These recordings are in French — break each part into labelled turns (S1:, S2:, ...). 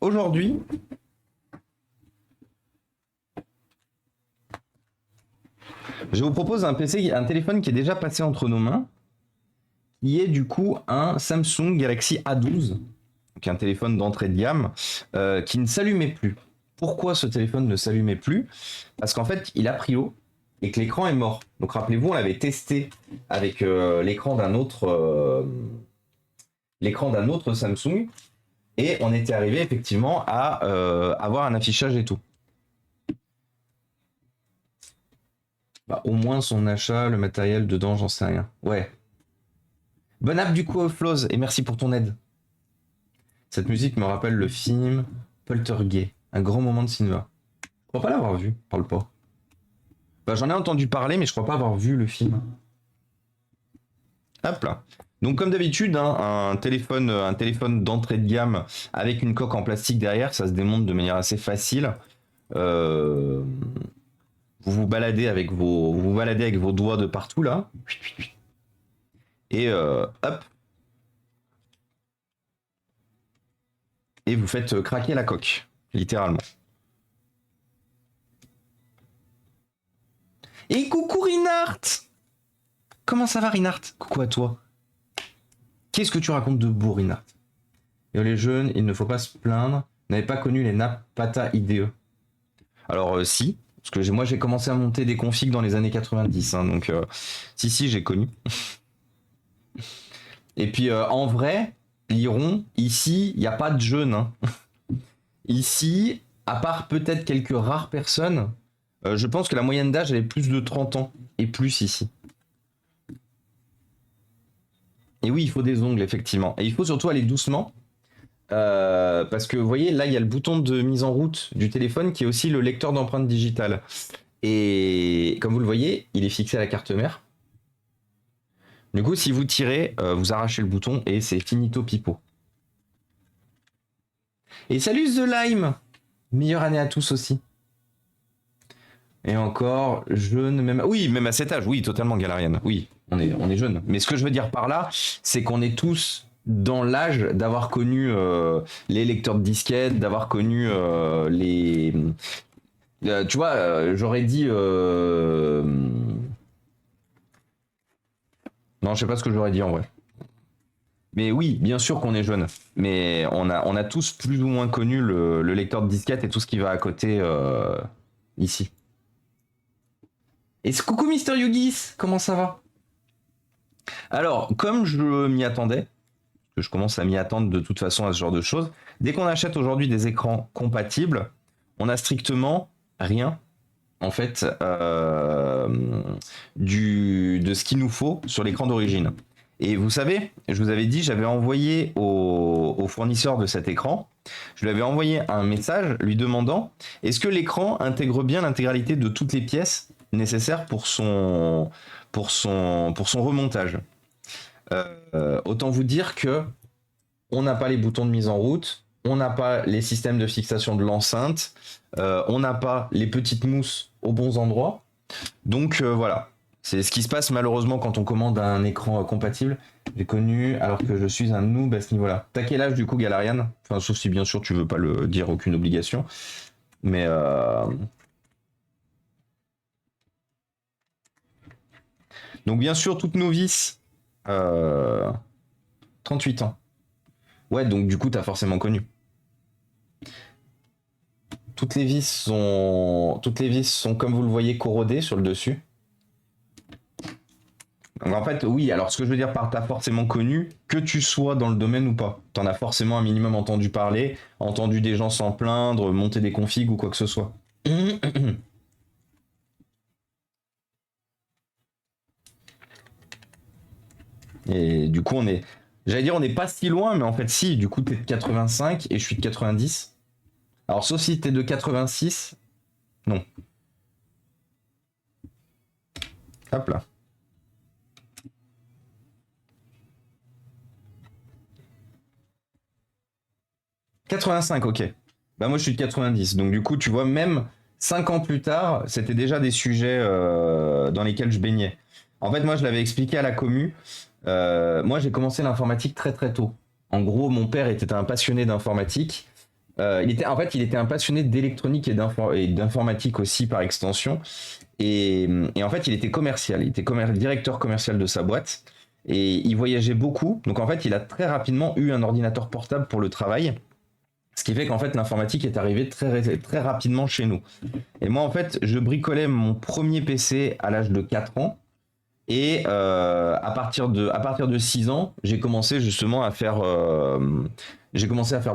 S1: aujourd'hui, je vous propose un PC, un téléphone qui est déjà passé entre nos mains, qui est du coup un Samsung Galaxy A12, donc un téléphone d'entrée de gamme, qui ne s'allumait plus. Pourquoi ce téléphone ne s'allumait plus? Parce qu'en fait, il a pris l'eau et que l'écran est mort. Donc rappelez-vous, on l'avait testé avec l'écran d'un autre Samsung, et on était arrivé effectivement à avoir un affichage et tout. Bah, au moins son achat, le matériel dedans, j'en sais rien. Ouais. Bonne app du coup, Floz, et merci pour ton aide. Cette musique me rappelle le film Poltergeist, un grand moment de cinéma. Je crois pas l'avoir vu, parle pas. Bah, j'en ai entendu parler, mais je crois pas avoir vu le film. Hop là. Donc comme d'habitude, hein, un téléphone d'entrée de gamme avec une coque en plastique derrière, ça se démonte de manière assez facile. Vous vous baladez avec vos doigts de partout là. Et hop. Et vous faites craquer la coque, littéralement. Et coucou Rinart! Comment ça va Rinart? Coucou à toi. Qu'est-ce que tu racontes de beau Rinart? Et les jeunes, il ne faut pas se plaindre, n'avaient pas connu les Napata IDE. Alors si, parce que moi j'ai commencé à monter des configs dans les années 90, hein, donc si j'ai connu. Et puis en vrai, Liron, ici, il n'y a pas de jeunes. Hein. Ici, à part peut-être quelques rares personnes, je pense que la moyenne d'âge elle est plus de 30 ans et plus ici. Et oui, il faut des ongles, effectivement. Et il faut surtout aller doucement. Parce que vous voyez, là, il y a le bouton de mise en route du téléphone qui est aussi le lecteur d'empreintes digitales. Et comme vous le voyez, il est fixé à la carte mère. Du coup, si vous tirez, vous arrachez le bouton et c'est finito pipo. Et salut The Lime! Meilleure année à tous aussi. Et encore, jeune, même... Oui, même à cet âge, oui, totalement Galarienne. Oui, on est jeune. Mais ce que je veux dire par là, c'est qu'on est tous dans l'âge d'avoir connu les lecteurs de disquettes, d'avoir connu les... tu vois, j'aurais dit... Non, je sais pas ce que j'aurais dit en vrai. Mais oui, bien sûr qu'on est jeune. Mais on a tous plus ou moins connu le lecteur de disquette et tout ce qui va à côté ici. Et coucou Mister Yugis, comment ça va? Alors, comme je m'y attendais, que je commence à m'y attendre de toute façon à ce genre de choses, dès qu'on achète aujourd'hui des écrans compatibles, on a strictement rien, en fait, de ce qu'il nous faut sur l'écran d'origine. Et vous savez, je vous avais dit, j'avais envoyé au fournisseur de cet écran, je lui avais envoyé un message lui demandant est-ce que l'écran intègre bien l'intégralité de toutes les pièces nécessaires pour son remontage. Autant vous dire que on n'a pas les boutons de mise en route, on n'a pas les systèmes de fixation de l'enceinte, on n'a pas les petites mousses aux bons endroits. Donc voilà, c'est ce qui se passe malheureusement quand on commande un écran compatible. J'ai connu alors que je suis un noob à ce niveau-là. T'as quel âge du coup Galarian? Enfin, sauf si bien sûr tu veux pas le dire, aucune obligation. Mais donc bien sûr toutes novices, 38 ans. Ouais, donc du coup t'as forcément connu. Toutes les vis sont comme vous le voyez corrodées sur le dessus. Donc en fait, oui, alors ce que je veux dire par t'as forcément connu, que tu sois dans le domaine ou pas. T'en as forcément un minimum entendu parler, entendu des gens s'en plaindre, monter des configs ou quoi que ce soit. Et du coup, j'allais dire, on n'est pas si loin, mais en fait, si, du coup, t'es de 85 et je suis de 90. Alors, sauf si t'es de 86, non. Hop là. 85, ok. Bah moi je suis de 90, donc du coup tu vois même 5 ans plus tard, c'était déjà des sujets dans lesquels je baignais. En fait moi je l'avais expliqué à la commu, moi j'ai commencé l'informatique très très tôt. En gros mon père était un passionné d'informatique, En fait, il était un passionné d'électronique et d'informatique aussi par extension. Et en fait, il était commercial. Il était directeur commercial de sa boîte. Et il voyageait beaucoup. Donc en fait, il a très rapidement eu un ordinateur portable pour le travail. Ce qui fait qu'en fait, l'informatique est arrivée très rapidement chez nous. Et moi, en fait, je bricolais mon premier PC à l'âge de 4 ans. Et à partir de 6 ans, j'ai commencé justement à faire,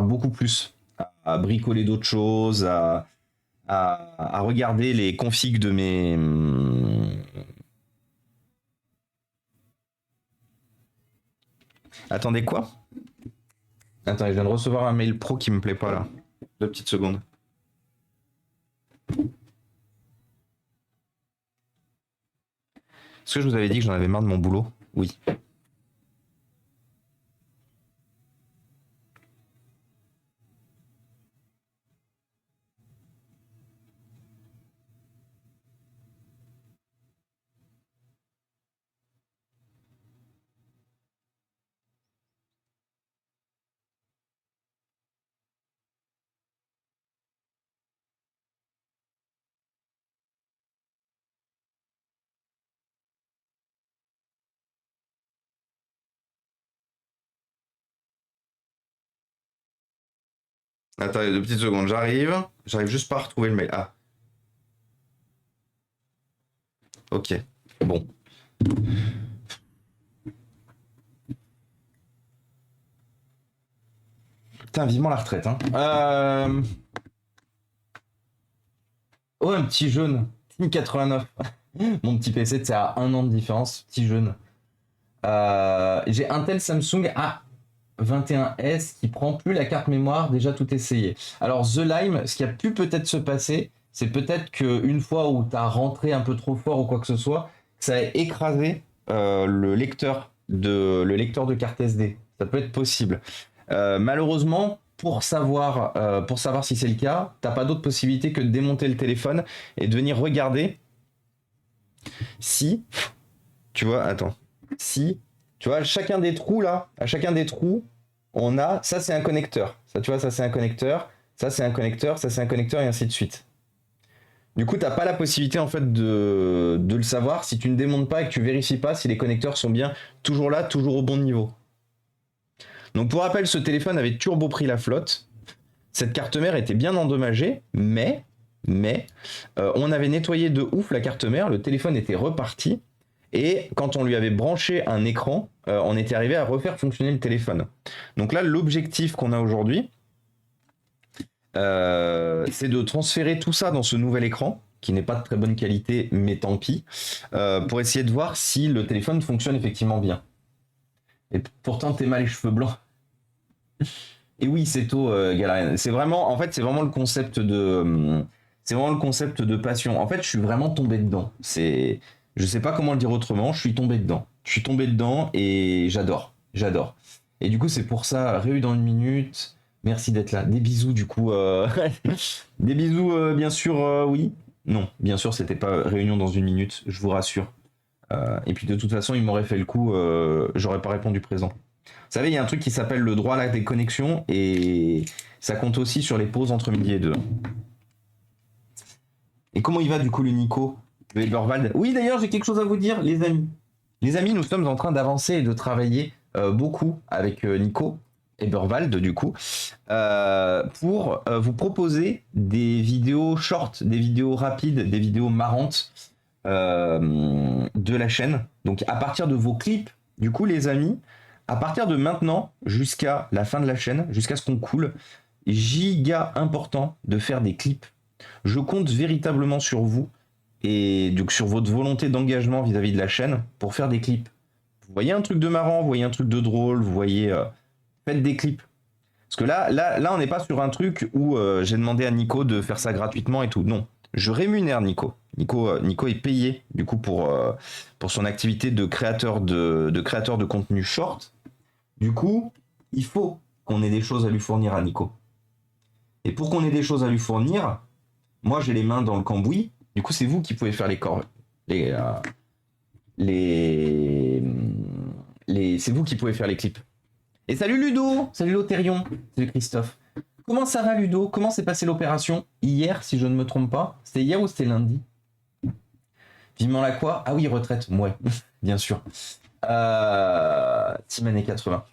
S1: beaucoup plus, à bricoler d'autres choses, à regarder les configs de mes. Attendez quoi? Attends, je viens de recevoir un mail pro qui me plaît pas là. 2 petites secondes. Est-ce que je vous avais dit que j'en avais marre de mon boulot? Oui. Attendez 2 petites secondes, j'arrive. J'arrive juste pas à retrouver le mail. Ah, ok. Bon. Putain, vivement la retraite, hein. Oh, un petit jaune. Team 89. Mon petit PC, c'est à 1 an de différence. Petit jaune. J'ai un tel Samsung A21S qui prend plus la carte mémoire, déjà tout essayé. Alors The Lime, ce qui a pu peut-être se passer, c'est peut-être qu'une fois où tu as rentré un peu trop fort ou quoi que ce soit, ça a écrasé le lecteur de carte SD. Ça peut être possible. Malheureusement, pour savoir si c'est le cas, t'as pas d'autre possibilité que de démonter le téléphone et de venir regarder si, tu vois, attends, si, tu vois, à chacun des trous là, on a, ça c'est un connecteur, ça tu vois, ça c'est un connecteur, ça c'est un connecteur, ça c'est un connecteur et ainsi de suite. Du coup, t'as pas la possibilité en fait de le savoir si tu ne démontes pas et que tu vérifies pas si les connecteurs sont bien toujours là, toujours au bon niveau. Donc pour rappel, ce téléphone avait turbo pris la flotte. Cette carte mère était bien endommagée, mais on avait nettoyé de ouf la carte mère, le téléphone était reparti, et quand on lui avait branché un écran, on était arrivé à refaire fonctionner le téléphone. Donc là, l'objectif qu'on a aujourd'hui, c'est de transférer tout ça dans ce nouvel écran, qui n'est pas de très bonne qualité, mais tant pis, pour essayer de voir si le téléphone fonctionne effectivement bien. Et pourtant, t'es mal les cheveux blancs. Et oui, c'est tôt, Galarian. C'est vraiment, en fait, c'est vraiment le concept de passion. En fait, je suis vraiment tombé dedans. Je sais pas comment le dire autrement. Je suis tombé dedans. Je suis tombé dedans et j'adore. Et du coup, c'est pour ça, Réu dans une minute. Merci d'être là. Des bisous, du coup. Des bisous, bien sûr, oui. Non, bien sûr, c'était pas réunion dans une minute. Je vous rassure. Et puis de toute façon, il m'aurait fait le coup. J'aurais pas répondu présent. Vous savez, il y a un truc qui s'appelle le droit à la déconnexion et ça compte aussi sur les pauses entre midi et deux. Et comment il va du coup le Nico, le Eberwald? Oui, d'ailleurs, j'ai quelque chose à vous dire, les amis. Les amis, nous sommes en train d'avancer et de travailler beaucoup avec Nico Eberwald, du coup, pour vous proposer des vidéos short, des vidéos rapides, des vidéos marrantes de la chaîne. Donc, à partir de vos clips, du coup, les amis, à partir de maintenant jusqu'à la fin de la chaîne, jusqu'à ce qu'on coule, giga important de faire des clips. Je compte véritablement sur vous et donc sur votre volonté d'engagement vis-à-vis de la chaîne pour faire des clips. Vous voyez un truc de marrant, vous voyez un truc de drôle, vous voyez, faites des clips. Parce que là, on n'est pas sur un truc où j'ai demandé à Nico de faire ça gratuitement et tout. Non, je rémunère Nico. Nico est payé du coup pour son activité de créateur de contenu short. Du coup, il faut qu'on ait des choses à lui fournir à Nico. Et pour qu'on ait des choses à lui fournir, moi j'ai les mains dans le cambouis. Du coup, c'est vous qui pouvez faire c'est vous qui pouvez faire les clips. Et salut Ludo, salut Lotérion, salut Christophe. Comment ça va, Ludo? Comment s'est passée l'opération? Hier, si je ne me trompe pas. C'était hier ou c'était lundi? Vivement la quoi? Ah oui, retraite. Ouais, bien sûr. Team années 80.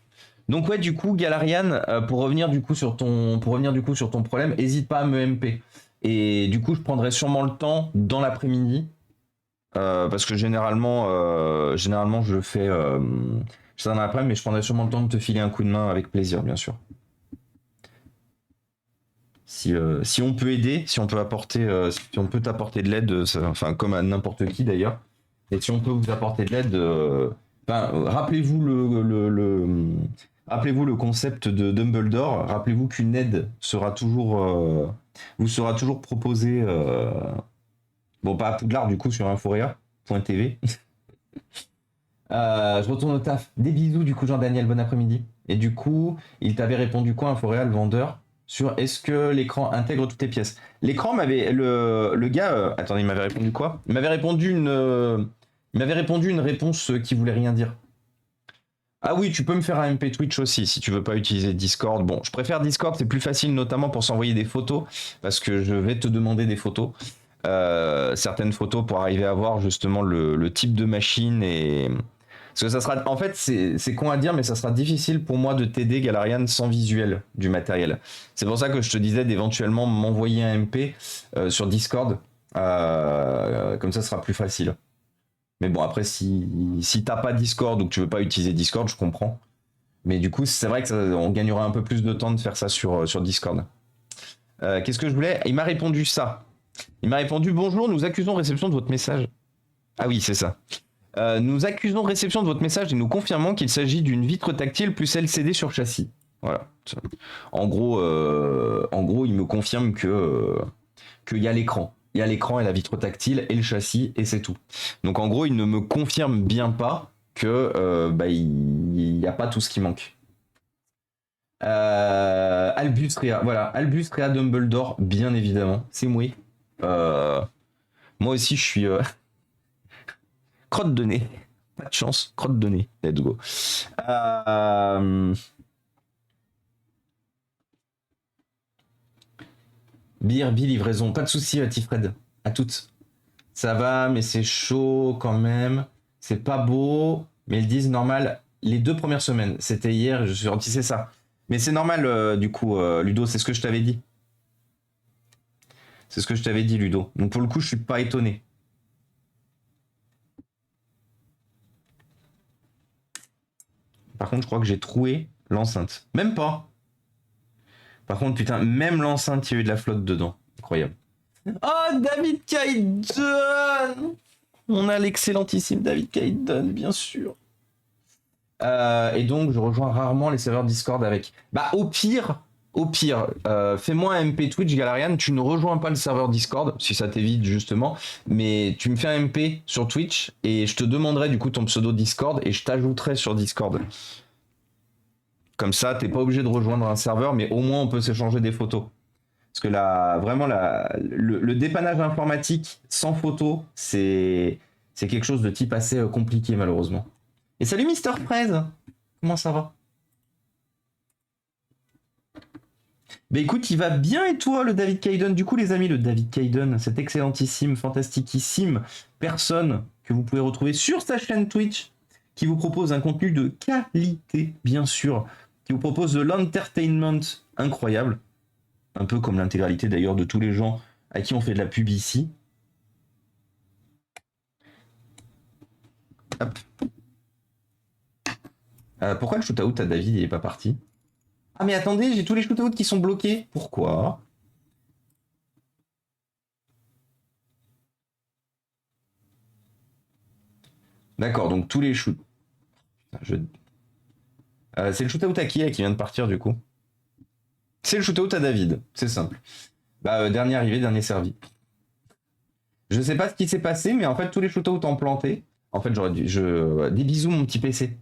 S1: Donc ouais, du coup, Galarian, pour revenir du coup sur ton problème, hésite pas à me MP. Et du coup, je prendrai sûrement le temps dans l'après-midi, parce que généralement, je le fais, dans l'après-midi, mais je prendrai sûrement le temps de te filer un coup de main avec plaisir, bien sûr. Si on peut aider, si on peut apporter, si on peut t'apporter de l'aide, enfin comme à n'importe qui d'ailleurs, et si on peut vous apporter de l'aide, rappelez-vous rappelez-vous le concept de Dumbledore. Rappelez-vous qu'une aide vous sera toujours proposée. Bon, pas à Poudlard du coup sur Inforea.tv. Je retourne au taf. Des bisous du coup Jean-Daniel, bon après-midi. Et du coup, il t'avait répondu quoi Inforea, le vendeur, sur est-ce que l'écran intègre toutes les pièces. L'écran m'avait le gars, attendez, il m'avait répondu quoi? Il m'avait répondu une réponse qui voulait rien dire. Ah oui, tu peux me faire un MP Twitch aussi si tu veux pas utiliser Discord. Bon, je préfère Discord, c'est plus facile notamment pour s'envoyer des photos parce que je vais te demander des photos. Certaines photos pour arriver à voir justement le type de machine et parce que ça sera en fait c'est con à dire mais ça sera difficile pour moi de t'aider Galarian sans visuel du matériel. C'est pour ça que je te disais d'éventuellement m'envoyer un MP sur Discord, comme ça sera plus facile. Mais bon après si t'as pas Discord ou que tu veux pas utiliser Discord, je comprends. Mais du coup c'est vrai que on gagnera un peu plus de temps de faire ça sur Discord. Qu'est-ce que je voulais? Il m'a répondu ça. Il m'a répondu bonjour, nous accusons réception de votre message. Ah oui, c'est ça. Nous accusons réception de votre message et nous confirmons qu'il s'agit d'une vitre tactile plus LCD sur châssis. Voilà. En gros, il me confirme qu'il y a l'écran. Il y a l'écran et la vitre tactile et le châssis et c'est tout. Donc en gros, il ne me confirme bien pas que il n'y a pas tout ce qui manque. Albus Rea, voilà, Albus Rea Dumbledore, bien évidemment, c'est moi. Moi aussi, je suis crotte de nez. Pas de chance, crotte de nez. Let's go. BRB livraison, pas de souci, Tifred. À toutes. Ça va, mais c'est chaud quand même. C'est pas beau, mais ils disent normal les 2 premières semaines. C'était hier, je suis sorti, c'est ça. Mais c'est normal, du coup, Ludo, c'est ce que je t'avais dit. C'est ce que je t'avais dit, Ludo. Donc pour le coup, je suis pas étonné. Par contre, je crois que j'ai troué l'enceinte. Même pas. Par contre, putain, même l'enceinte, il y a eu de la flotte dedans. Incroyable. Oh, David Kaiden! On a l'excellentissime David Kaiden, bien sûr. Et donc, je rejoins rarement les serveurs Discord avec. Bah, au pire, fais-moi un MP Twitch, Galarian. Tu ne rejoins pas le serveur Discord, si ça t'évite justement. Mais tu me fais un MP sur Twitch et je te demanderai du coup ton pseudo Discord et je t'ajouterai sur Discord. Comme ça, t'es pas obligé de rejoindre un serveur, mais au moins on peut s'échanger des photos. Parce que là, vraiment, le dépannage informatique sans photo, c'est quelque chose de type assez compliqué, malheureusement. Et salut Mister Fraise. Comment ça va? Bah écoute, il va bien et toi, le David Kaiden? Du coup, les amis, le David Kaiden, cette excellentissime, fantastiquissime personne que vous pouvez retrouver sur sa chaîne Twitch, qui vous propose un contenu de qualité, bien sûr, qui vous propose de l'entertainment incroyable, un peu comme l'intégralité d'ailleurs de tous les gens à qui on fait de la pub ici. Hop. Pourquoi le shootout à David il est pas parti? Ah mais attendez, j'ai tous les shootouts qui sont bloqués. Pourquoi? D'accord, donc tous les shoots. C'est le shootout à qui vient de partir du coup? C'est le shootout à David, c'est simple. Bah dernier arrivé, dernier servi. Je sais pas ce qui s'est passé, mais en fait tous les shootouts ont planté. En fait j'aurais dû. Des bisous mon petit PC.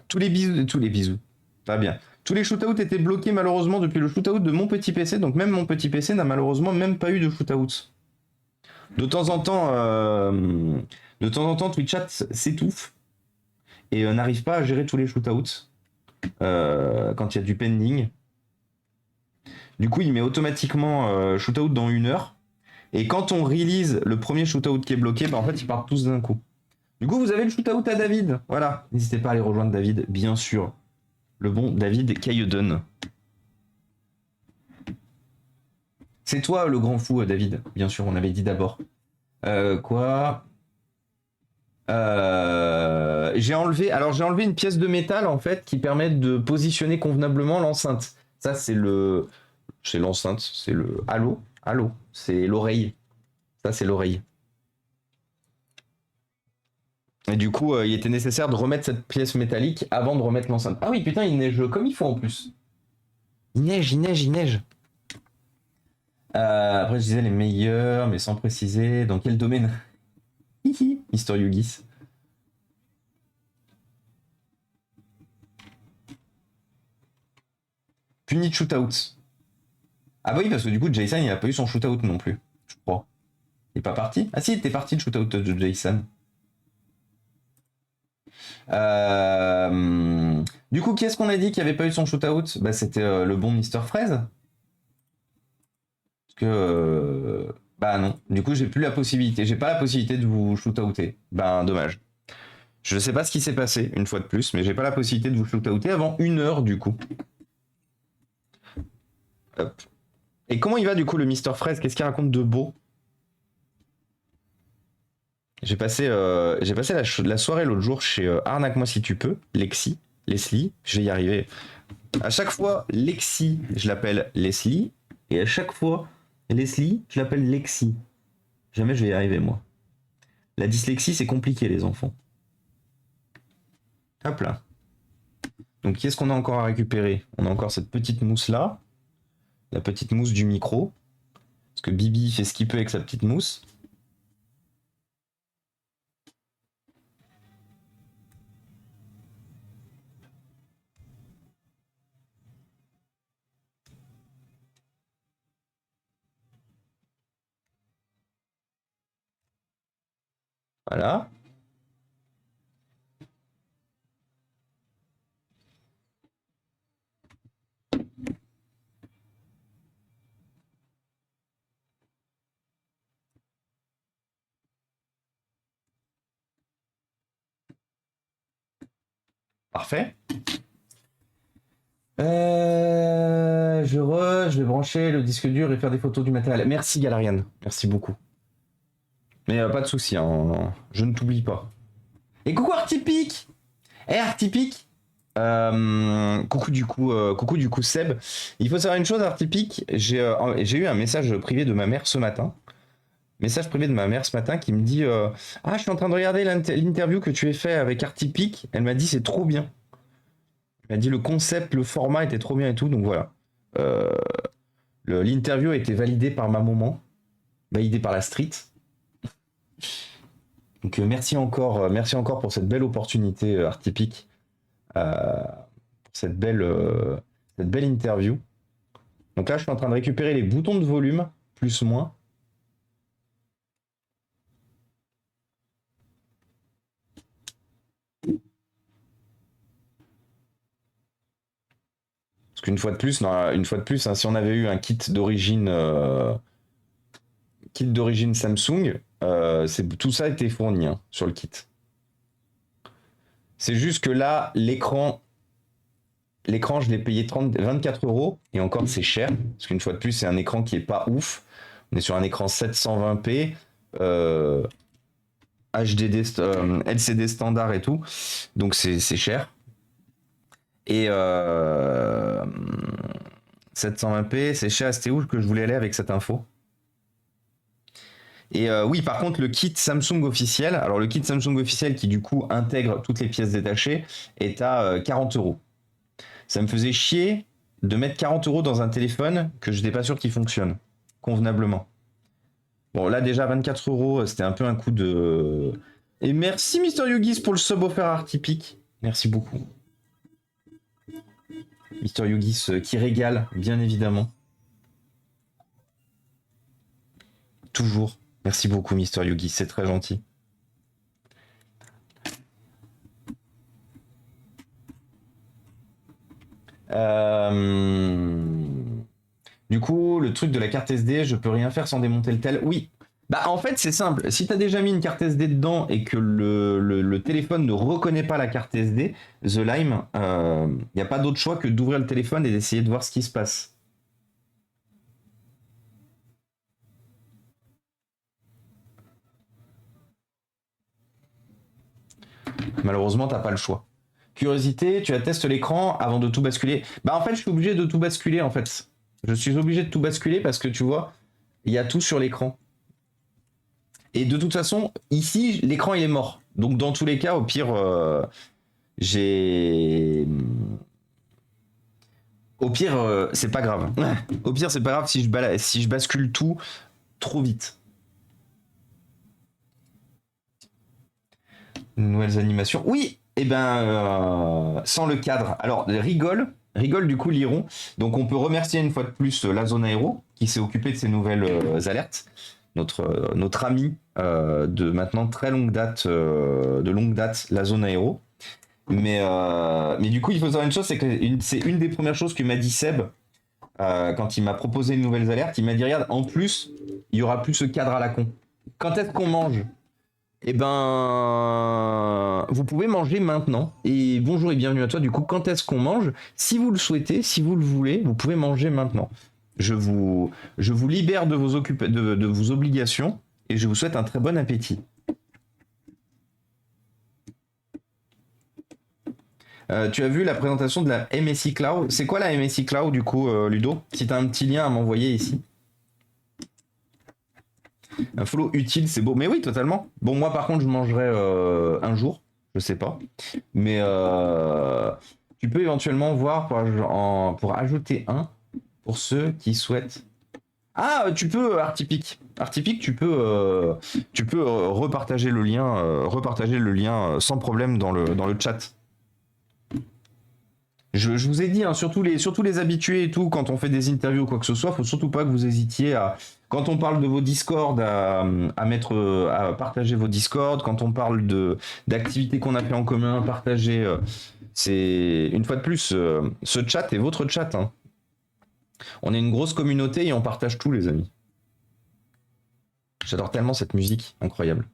S1: Tous les bisous. Pas bien. Tous les shootouts étaient bloqués malheureusement depuis le shootout de mon petit PC, donc même mon petit PC n'a malheureusement même pas eu de shootout. De temps en temps, Twitch Chat s'étouffe et n'arrive pas à gérer tous les shootouts quand il y a du pending. Du coup, il met automatiquement shootout dans 1 heure. Et quand on release le premier shootout qui est bloqué, bah, en fait, ils partent tous d'un coup. Du coup, vous avez le shootout à David. Voilà. N'hésitez pas à aller rejoindre David, bien sûr. Le bon David Cailledon. C'est toi le grand fou, David. Bien sûr, on avait dit d'abord. Quoi j'ai enlevé une pièce de métal en fait qui permet de positionner convenablement l'enceinte. Ça c'est l'enceinte, c'est le halo, c'est l'oreille. Ça c'est l'oreille. Et du coup, il était nécessaire de remettre cette pièce métallique avant de remettre l'enceinte. Ah oui, putain, il neige comme il faut en plus. Il neige, il neige, il neige. Après, je disais les meilleurs, mais sans préciser dans quel domaine. Hihi, Mister Yugis. Puni de shootout. Ah bah oui, parce que du coup, Jason, il a pas eu son shootout non plus, je crois. Il est pas parti. Ah si, il était parti le shootout de Jason. Du coup, qui est-ce qu'on a dit qui avait pas eu son shootout? Bah c'était le bon Mister Fraise. Parce que... bah non. Du coup, j'ai plus la possibilité. J'ai pas la possibilité de vous shootouter. Ben dommage. Je sais pas ce qui s'est passé, une fois de plus, mais j'ai pas la possibilité de vous shootouter avant 1 heure du coup. Hop. Et comment il va du coup le Mister Fraise? Qu'est-ce qu'il raconte de beau? J'ai passé la soirée l'autre jour chez Arnaque-moi si tu peux, Leslie, je vais y arriver. À chaque fois, Lexi, je l'appelle Leslie, et à chaque fois, Leslie, je l'appelle Lexi. Jamais je vais y arriver, moi. La dyslexie, c'est compliqué, les enfants. Hop là. Donc, qu'est-ce qu'on a encore à récupérer? On a encore cette petite mousse-là, la petite mousse du micro, parce que Bibi fait ce qu'il peut avec sa petite mousse. Voilà. Parfait. Je vais brancher le disque dur et faire des photos du matériel. Merci Galarian, merci beaucoup. Mais pas de souci, hein. Je ne t'oublie pas. Et coucou Artipic. Artipic. Coucou du coup Seb. Il faut savoir une chose Artipic, j'ai eu un message privé de ma mère ce matin. Message privé de ma mère ce matin qui me dit ah je suis en train de regarder l'interview que tu as fait avec Artipic. Elle m'a dit c'est trop bien. Elle m'a dit le concept, le format était trop bien et tout, donc voilà. L'interview a été validée par ma maman, validée par la street. Donc merci encore pour cette belle opportunité Artipic, cette belle interview. Donc là, je suis en train de récupérer les boutons de volume, plus moins. Parce qu'une fois de plus, hein, si on avait eu un kit d'origine Samsung, tout ça était fourni hein, sur le kit. C'est juste que là, l'écran, je l'ai payé 24 euros et encore c'est cher parce qu'une fois de plus, c'est un écran qui est pas ouf. On est sur un écran 720p, HDD, LCD standard et tout, donc c'est cher. Et 720p, c'est cher. C'était où que je voulais aller avec cette info? Et oui, par contre, le kit Samsung officiel, alors le kit Samsung officiel qui du coup intègre toutes les pièces détachées, est à 40 euros. Ça me faisait chier de mettre 40 euros dans un téléphone que je n'étais pas sûr qu'il fonctionne convenablement. Bon, là déjà 24 euros, c'était un peu un coup de. Et merci Mister Yugis pour le sub offert Artipic. Merci beaucoup. Mister Yugis qui régale, bien évidemment. Toujours. Merci beaucoup, Mister Yugis, c'est très gentil. Du coup, le truc de la carte SD, je peux rien faire sans démonter le tel. Oui. Bah en fait c'est simple, si tu as déjà mis une carte SD dedans et que le téléphone ne reconnaît pas la carte SD, The Lime, il n'y a pas d'autre choix que d'ouvrir le téléphone et d'essayer de voir ce qui se passe. Malheureusement, t'as pas le choix. Curiosité, tu attestes l'écran avant de tout basculer. Bah en fait, je suis obligé de tout basculer en fait. Je suis obligé de tout basculer parce que tu vois, il y a tout sur l'écran. Et de toute façon, ici, l'écran il est mort. Donc dans tous les cas, au pire, j'ai... Au pire, c'est pas grave. Au pire, c'est pas grave si je bascule tout trop vite. Nouvelles animations. Oui, et ben sans le cadre. Alors rigole du coup Liron. Donc on peut remercier une fois de plus la zone aéro qui s'est occupée de ces nouvelles alertes. Notre ami de maintenant très longue date, la zone aéro. Mais du coup, il faut savoir une chose, c'est que c'est une des premières choses que m'a dit Seb quand il m'a proposé une nouvelle alerte. Il m'a dit regarde, en plus, il y aura plus ce cadre à la con. Quand est-ce qu'on mange? Eh ben, vous pouvez manger maintenant. Et bonjour et bienvenue à toi. Du coup, quand est-ce qu'on mange? Si vous le souhaitez, si vous le voulez, vous pouvez manger maintenant. Je vous libère de de vos obligations et je vous souhaite un très bon appétit. Tu as vu la présentation de la MSI Cloud. C'est quoi la MSI Cloud du coup, Ludo? Si tu as un petit lien à m'envoyer ici. Un follow utile, c'est beau. Mais oui, totalement. Bon, moi par contre, je mangerai un jour. Je sais pas. Mais tu peux éventuellement voir pour ajouter un pour ceux qui souhaitent. Ah, tu peux, Artipic. Artipic, tu peux repartager le lien sans problème dans le chat. Je vous ai dit, hein, surtout les habitués et tout, quand on fait des interviews ou quoi que ce soit, faut surtout pas que vous hésitiez à, quand on parle de vos Discord, à partager vos Discord, quand on parle d'activités qu'on a fait en commun, partager. C'est une fois de plus, ce chat est votre chat. Hein. On est une grosse communauté et on partage tout, les amis. J'adore tellement cette musique, incroyable.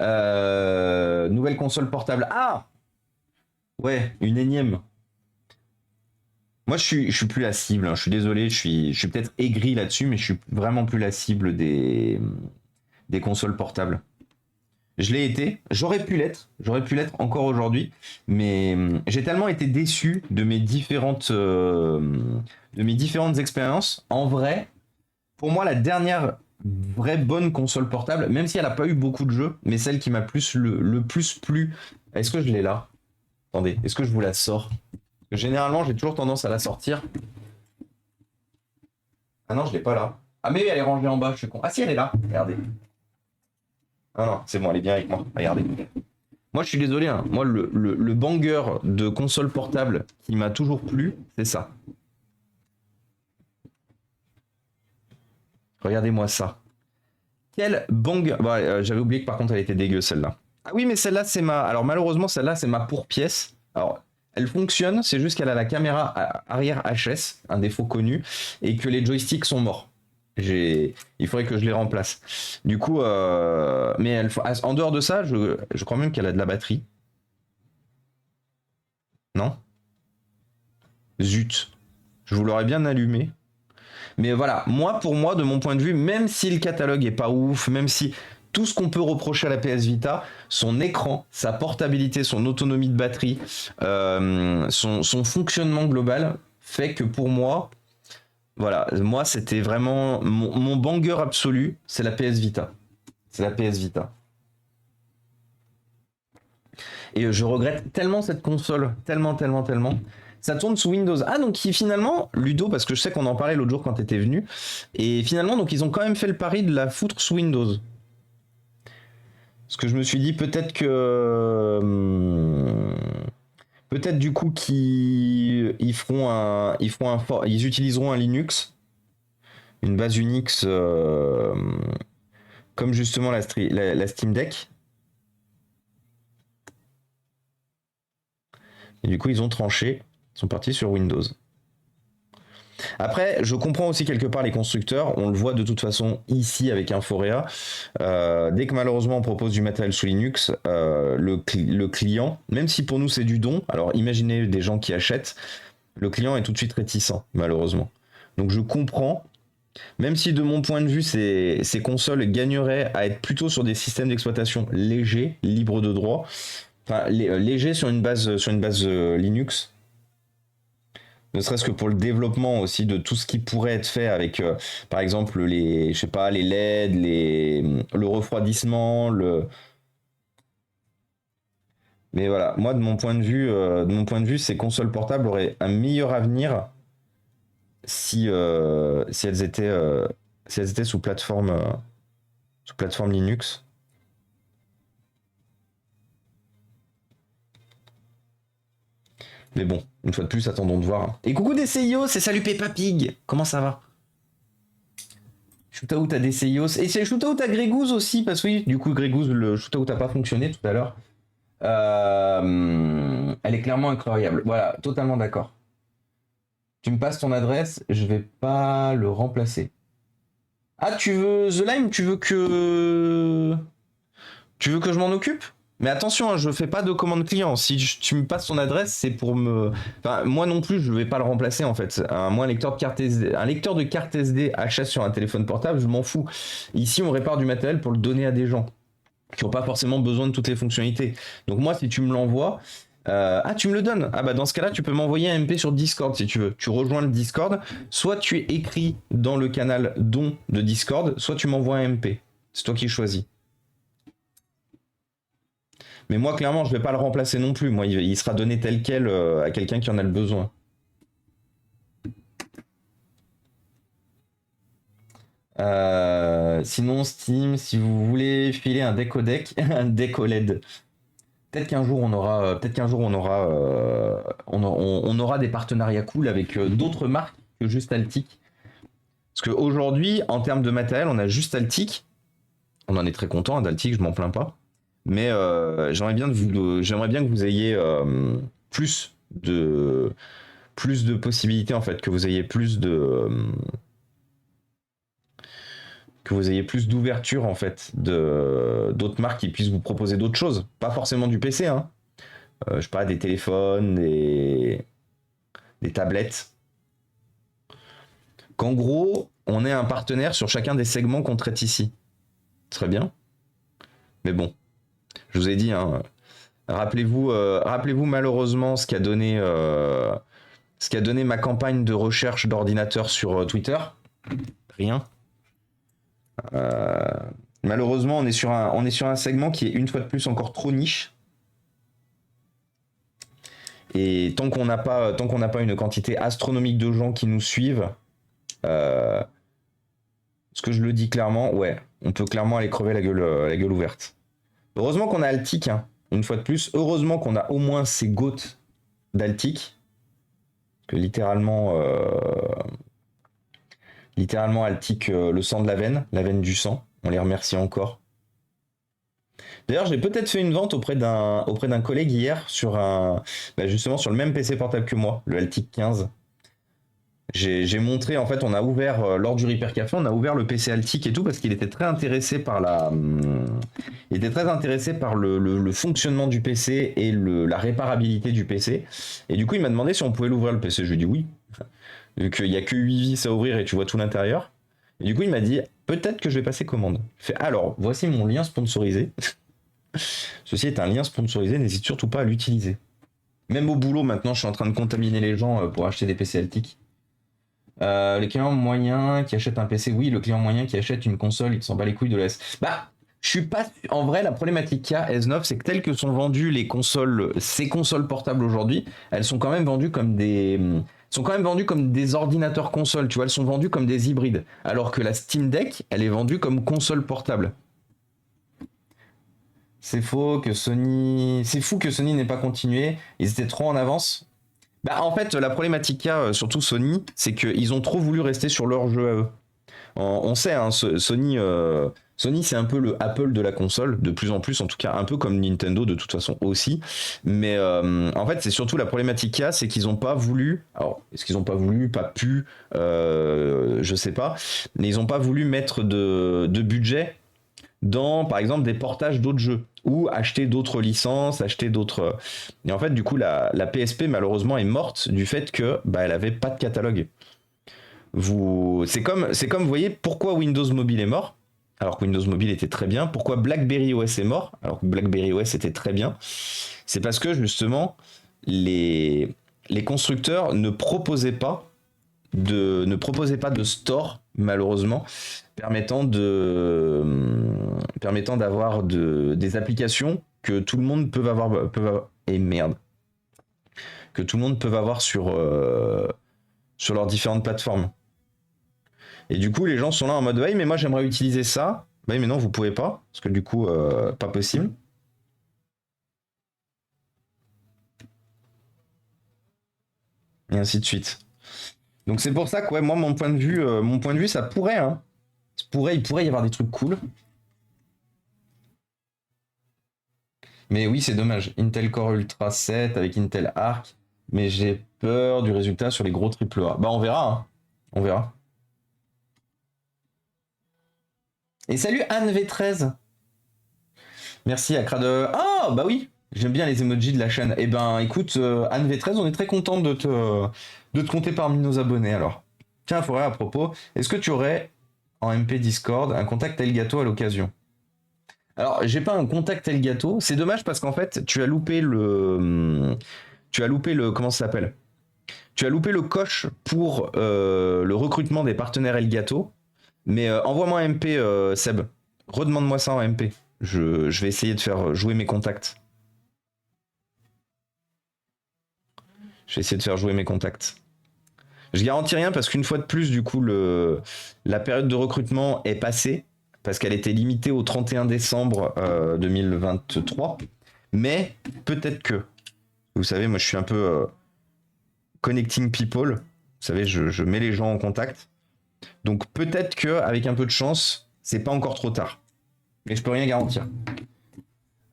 S1: Nouvelle console portable. Ah! Ouais, une énième. Moi, je suis plus la cible. Hein. Je suis désolé, je suis peut-être aigri là-dessus, mais je suis vraiment plus la cible des consoles portables. Je l'ai été. J'aurais pu l'être. J'aurais pu l'être encore aujourd'hui, mais j'ai tellement été déçu de mes différentes expériences. En vrai, pour moi, la dernière vraie bonne console portable, même si elle n'a pas eu beaucoup de jeux, mais celle qui m'a le plus plu. Est-ce que je l'ai là? Attendez, est-ce que je vous la sors? Parce que généralement, j'ai toujours tendance à la sortir. Ah non, je l'ai pas là. Ah mais elle est rangée en bas, je suis con. Ah si, elle est là, regardez. Ah non, c'est bon, elle est bien avec moi, regardez. Moi, je suis désolé, hein. Moi, le banger de console portable qui m'a toujours plu, c'est ça. Regardez-moi ça. Quel banger. Bah, j'avais oublié que par contre, elle était dégueu, celle-là. Ah oui, mais celle-là, c'est ma... Alors malheureusement, celle-là, c'est ma pour-pièce. Alors, elle fonctionne, c'est juste qu'elle a la caméra arrière HS, un défaut connu, et que les joysticks sont morts. Il faudrait que je les remplace. Du coup, mais en dehors de ça, je crois même qu'elle a de la batterie. Non? Zut. Je vous l'aurais bien allumé. Mais voilà, pour moi, de mon point de vue, même si le catalogue est pas ouf, même si tout ce qu'on peut reprocher à la PS Vita, son écran, sa portabilité, son autonomie de batterie, son fonctionnement global, fait que pour moi, voilà, moi c'était vraiment mon banger absolu, c'est la PS Vita. C'est la PS Vita. Et je regrette tellement cette console, tellement. Ça tourne sous Windows. Ah, donc finalement, Ludo, parce que je sais qu'on en parlait l'autre jour quand t'étais venu, et finalement, donc ils ont quand même fait le pari de la foutre sous Windows. Parce que je me suis dit peut-être que peut-être du coup qu'ils ils utiliseront un Linux, une base Unix comme justement la Steam Deck. Et du coup ils ont tranché, ils sont partis sur Windows. Après, je comprends aussi quelque part les constructeurs. On le voit de toute façon ici avec Inforea. Dès que malheureusement on propose du matériel sous Linux, le client, même si pour nous c'est du don, alors imaginez des gens qui achètent, le client est tout de suite réticent, malheureusement. Donc je comprends, même si de mon point de vue ces consoles gagneraient à être plutôt sur des systèmes d'exploitation légers, libres de droit, enfin légers sur une base Linux. Ne serait-ce que pour le développement aussi de tout ce qui pourrait être fait avec, par exemple, je sais pas, les LED, le refroidissement, Mais voilà, moi de mon point de vue, ces consoles portables auraient un meilleur avenir si elles étaient sous plateforme Linux. Mais bon, une fois de plus, attendons de voir. Et coucou DCIO, c'est salut Peppa Pig. Comment ça va? Shootout à DCIO. Et c'est Shootout à Grégouze aussi, parce que oui, du coup, Grégouze, le Shootout n'a pas fonctionné tout à l'heure. Elle est clairement incroyable. Voilà, totalement d'accord. Tu me passes ton adresse, je vais pas le remplacer. Ah, tu veux The Lime, tu veux que je m'en occupe? Mais attention, hein, je fais pas de commande client. Si tu me passes ton adresse, c'est pour me. Enfin, moi non plus, je vais pas le remplacer en fait. Moi, un lecteur de carte SD achat sur un téléphone portable, je m'en fous. Ici, on répare du matériel pour le donner à des gens qui n'ont pas forcément besoin de toutes les fonctionnalités. Donc moi, si tu me l'envoies, tu me le donnes. Ah bah dans ce cas-là, tu peux m'envoyer un MP sur Discord si tu veux. Tu rejoins le Discord. Soit tu es écrit dans le canal don de Discord, soit tu m'envoies un MP. C'est toi qui choisis. Mais moi, clairement, je vais pas le remplacer non plus. Moi, il sera donné tel quel à quelqu'un qui en a le besoin. Sinon, Steam, si vous voulez filer un deck ODEC, un deck OLED, peut-être qu'un jour on aura des partenariats cool avec d'autres marques que juste Altic. Parce qu'aujourd'hui, en termes de matériel, on a juste Altic. On en est très content d'Altic, je m'en plains pas. Mais j'aimerais bien que vous ayez plus de possibilités en fait, que vous ayez plus d'ouverture en fait d'autres marques qui puissent vous proposer d'autres choses, pas forcément du PC, hein. Je sais pas, des téléphones, des tablettes. Qu'en gros, on ait un partenaire sur chacun des segments qu'on traite ici. Très bien. Mais bon, je vous ai dit, hein, rappelez-vous malheureusement ce qu'a donné ma campagne de recherche d'ordinateur sur Twitter. Rien. Malheureusement, on est sur un segment qui est une fois de plus encore trop niche. Et tant qu'on n'a pas une quantité astronomique de gens qui nous suivent, ce que je le dis clairement, ouais, on peut clairement aller crever la gueule ouverte. Heureusement qu'on a Altic, hein, une fois de plus. Heureusement qu'on a au moins ces gouttes d'Altic. Que littéralement Altic le sang de la veine du sang. On les remercie encore. D'ailleurs, j'ai peut-être fait une vente auprès d'un collègue hier justement sur le même PC portable que moi, le Altic 15. J'ai montré, en fait, on a ouvert, lors du Repair Café, on a ouvert le PC Altic et tout parce qu'il était très intéressé par le fonctionnement du PC et la réparabilité du PC. Et du coup, il m'a demandé si on pouvait l'ouvrir le PC. Je lui ai dit oui. Vu qu'il n'y a que 8 vis à ouvrir et tu vois tout l'intérieur. Et du coup, il m'a dit peut-être que je vais passer commande. Il fait alors, voici mon lien sponsorisé. Ceci est un lien sponsorisé, n'hésite surtout pas à l'utiliser. Même au boulot, maintenant, je suis en train de contaminer les gens pour acheter des PC Altic. Le client moyen qui achète un PC, oui, le client moyen qui achète une console, il s'en bat les couilles de l'OS. Bah, je suis pas. En vrai, la problématique qu'il y a, S9, c'est que telles que sont vendues ces consoles portables aujourd'hui, elles sont quand même vendues comme des ordinateurs consoles, tu vois, elles sont vendues comme des hybrides. Alors que la Steam Deck, elle est vendue comme console portable. C'est faux que Sony n'ait pas continué. Ils étaient trop en avance. Bah, en fait, la problématique qu'il y a, surtout Sony, c'est qu'ils ont trop voulu rester sur leur jeu à eux. On sait, hein, Sony, Sony, c'est un peu le Apple de la console, de plus en plus, en tout cas, un peu comme Nintendo de toute façon aussi. Mais en fait, c'est surtout la problématique qu'il y a, c'est qu'ils n'ont pas voulu. Alors, est-ce qu'ils n'ont pas voulu, pas pu, je sais pas, mais ils n'ont pas voulu mettre de budget dans, par exemple, des portages d'autres jeux ou acheter d'autres licences, acheter d'autres. Et en fait, du coup, la PSP malheureusement est morte du fait que bah, elle avait pas de catalogue. C'est comme, vous voyez, pourquoi Windows Mobile est mort, alors que Windows Mobile était très bien. Pourquoi BlackBerry OS est mort, alors que BlackBerry OS était très bien. C'est parce que justement, les constructeurs ne proposaient pas de store, malheureusement, permettant d'avoir des applications que tout le monde et merde, que tout le monde peut avoir sur leurs différentes plateformes. Et du coup, les gens sont là en mode, ouais, mais moi j'aimerais utiliser ça. Ouais, mais non, vous pouvez pas, parce que du coup, pas possible. Et ainsi de suite. Donc c'est pour ça que ouais, moi, mon point de vue, ça pourrait, hein. Il pourrait y avoir des trucs cool. Mais oui, c'est dommage. Intel Core Ultra 7 avec Intel Arc. Mais j'ai peur du résultat sur les gros triple A. Bah on verra, hein. On verra. Et salut Anne V13. Merci à Crade. Ah bah oui, j'aime bien les emojis de la chaîne. Eh ben écoute, Anne V13, on est très content de te compter parmi nos abonnés alors. Tiens, il faudrait à propos, est-ce que tu aurais en MP Discord un contact Elgato à l'occasion? Alors, j'ai pas un contact Elgato, c'est dommage parce qu'en fait, tu as loupé le comment ça s'appelle? Tu as loupé le coche pour le recrutement des partenaires Elgato. Mais envoie-moi un MP, Seb. Redemande-moi ça en MP. Je vais essayer de faire jouer mes contacts. Je vais essayer de faire jouer mes contacts. Je garantis rien parce qu'une fois de plus, du coup, la période de recrutement est passée. Parce qu'elle était limitée au 31 décembre 2023. Mais peut-être que. Vous savez, moi je suis un peu connecting people. Vous savez, je mets les gens en contact. Donc peut-être que avec un peu de chance, c'est pas encore trop tard. Mais je peux rien garantir.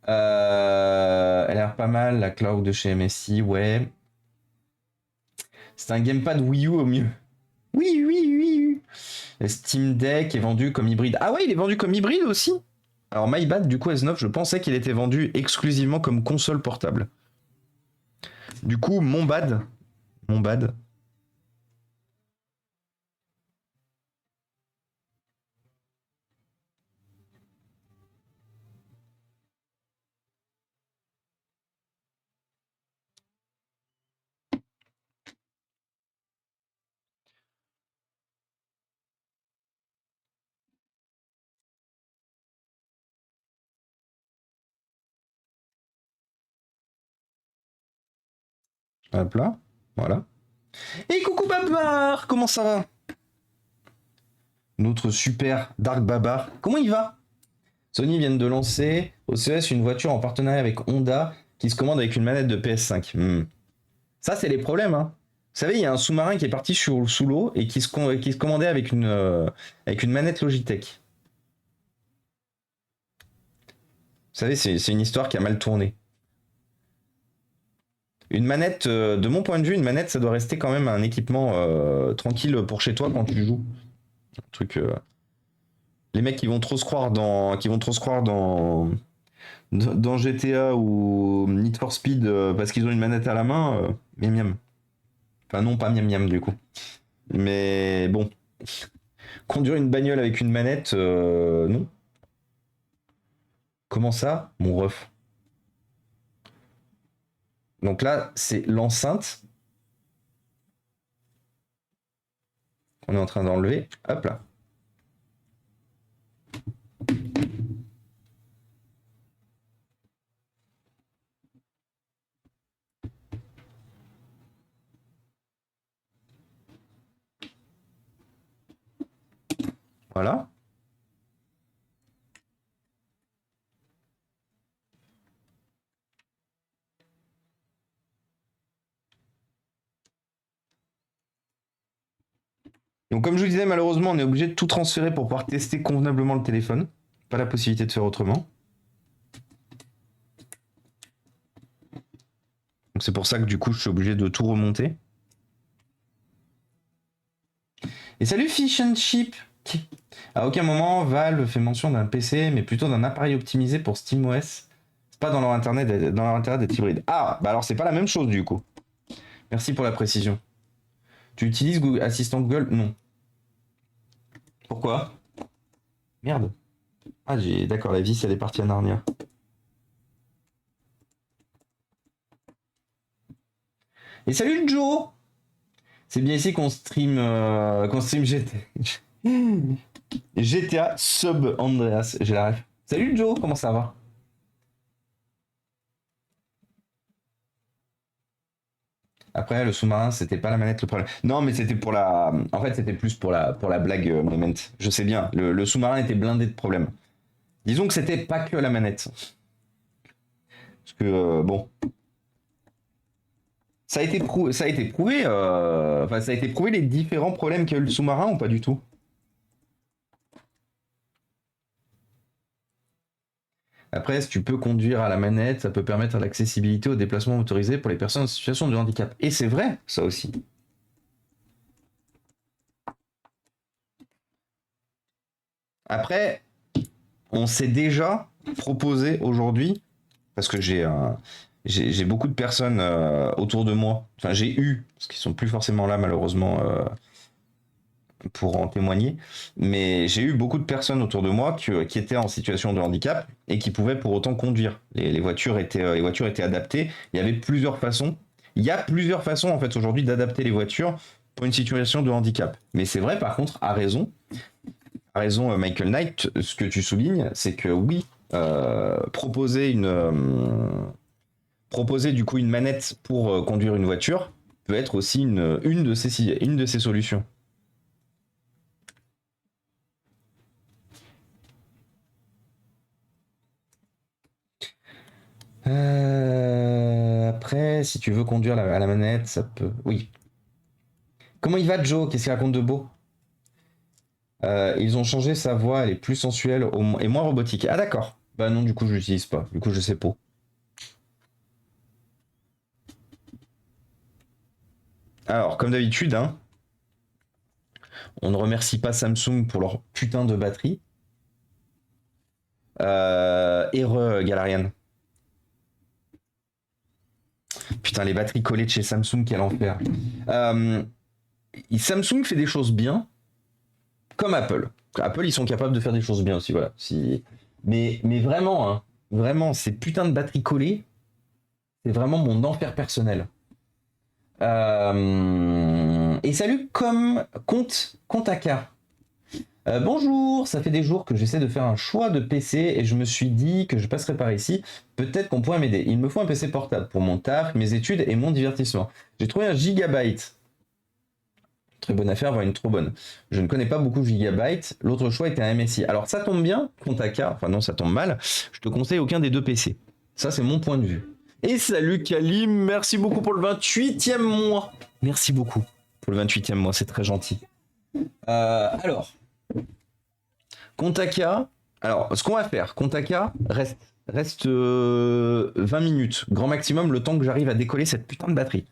S1: Elle a l'air pas mal, la cloud de chez MSI, ouais. C'est un gamepad Wii U au mieux. Oui, oui, oui. Le Steam Deck est vendu comme hybride. Ah ouais, il est vendu comme hybride aussi. Alors my bad, du coup S9, je pensais qu'il était vendu exclusivement comme console portable. Du coup, mon bad. Mon bad. Hop là. Voilà. Et coucou Babar, comment ça va? Notre super Dark Babar. Comment il va? Sony vient de lancer au CES une voiture en partenariat avec Honda qui se commande avec une manette de PS5. Ça, c'est les problèmes, hein. Vous savez, il y a un sous-marin qui est parti sous l'eau et qui se commandait avec une manette Logitech. Vous savez, c'est une histoire qui a mal tourné. Une manette, de mon point de vue, une manette, ça doit rester quand même un équipement tranquille pour chez toi quand tu joues. Un truc. Les mecs qui vont trop se croire dans GTA ou Need for Speed parce qu'ils ont une manette à la main, miam miam. Enfin non, pas miam miam du coup. Mais bon, conduire une bagnole avec une manette, non. Comment ça, mon ref? Donc là, c'est l'enceinte qu'on est en train d'enlever. Hop là. Voilà. Donc comme je vous disais, malheureusement, on est obligé de tout transférer pour pouvoir tester convenablement le téléphone. pas la possibilité de faire autrement. Donc c'est pour ça que du coup je suis obligé de tout remonter. Et salut Fish and Chip. À aucun moment Valve fait mention d'un PC, mais plutôt d'un appareil optimisé pour SteamOS. C'est pas dans leur intérêt d'être hybride. Ah, bah alors c'est pas la même chose du coup. Merci pour la précision. Tu utilises Google Assistant Google? Non. Pourquoi? Merde. Ah, d'accord, la vis elle est partie à Narnia. Et salut Joe. C'est bien ici qu'on stream GTA Sub Andreas. J'ai la ref. Salut Joe, comment ça va? Après, le sous-marin, c'était pas la manette le problème. Non, mais c'était pour la. En fait, c'était plus pour la blague, Moment. Je sais bien, le sous-marin était blindé de problèmes. Disons que c'était pas que la manette. Parce que, bon. Ça a été prouvé, ça a été prouvé, ça a été prouvé les différents problèmes qu'a eu le sous-marin ou pas du tout? Après, si tu peux conduire à la manette, ça peut permettre l'accessibilité au déplacement motorisé pour les personnes en situation de handicap. Et c'est vrai, ça aussi. Après, on s'est déjà proposé aujourd'hui, parce que j'ai beaucoup de personnes autour de moi, enfin j'ai eu, parce qu'ils sont plus forcément là malheureusement pour en témoigner, mais j'ai eu beaucoup de personnes autour de moi qui étaient en situation de handicap et qui pouvaient pour autant conduire. Les voitures étaient adaptées, il y avait plusieurs façons. Il y a plusieurs façons en fait aujourd'hui d'adapter les voitures pour une situation de handicap. Mais c'est vrai par contre, à raison Michael Knight, ce que tu soulignes, c'est que oui, proposer du coup une manette pour conduire une voiture peut être aussi une de ces solutions. Après, si tu veux conduire à la manette, ça peut. Oui. Comment il va, Joe? Qu'est-ce qu'il raconte de beau? Ils ont changé sa voix, elle est plus sensuelle et moins robotique. Ah d'accord. Bah non, du coup je l'utilise pas. Du coup je sais pas. Alors, comme d'habitude, hein, on ne remercie pas Samsung pour leur putain de batterie. Heureux, Galarian. Putain, les batteries collées de chez Samsung, quel enfer. Samsung fait des choses bien, comme Apple. Apple, ils sont capables de faire des choses bien aussi, voilà. Mais vraiment, hein, vraiment, ces putains de batteries collées, c'est vraiment mon enfer personnel. Et salut, comme Kontaka. Bonjour, ça fait des jours que j'essaie de faire un choix de PC et je me suis dit que je passerais par ici. Peut-être qu'on pourrait m'aider. Il me faut un PC portable pour mon taf, mes études et mon divertissement. J'ai trouvé un Gigabyte. Très bonne affaire, voire une trop bonne. Je ne connais pas beaucoup Gigabyte. L'autre choix était un MSI. Alors ça tombe bien, Kontaka. Enfin non, ça tombe mal. Je te conseille aucun des deux PC. Ça, c'est mon point de vue. Et salut Kalim, merci beaucoup pour le 28e mois. Merci beaucoup pour le 28e mois, c'est très gentil. Alors, Kontaka. Alors, ce qu'on va faire, Kontaka, reste 20 minutes, grand maximum, le temps que j'arrive à décoller cette putain de batterie.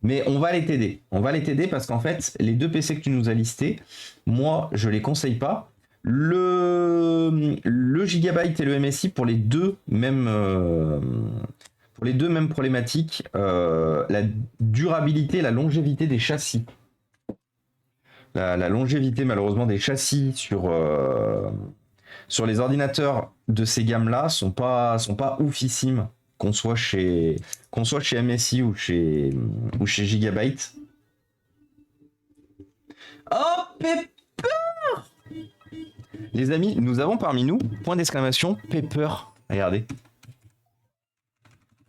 S1: Mais on va aller t'aider. On va aller t'aider parce qu'en fait, les deux PC que tu nous as listés, moi, je les conseille pas. Le Gigabyte et le MSI pour les deux mêmes problématiques, la durabilité, la longévité des châssis. La longévité malheureusement des châssis sur les ordinateurs de ces gammes-là sont pas oufissimes, qu'on soit chez MSI ou chez Gigabyte. Oh Pepper! Les amis, nous avons parmi nous, point d'exclamation, Pepper. Regardez.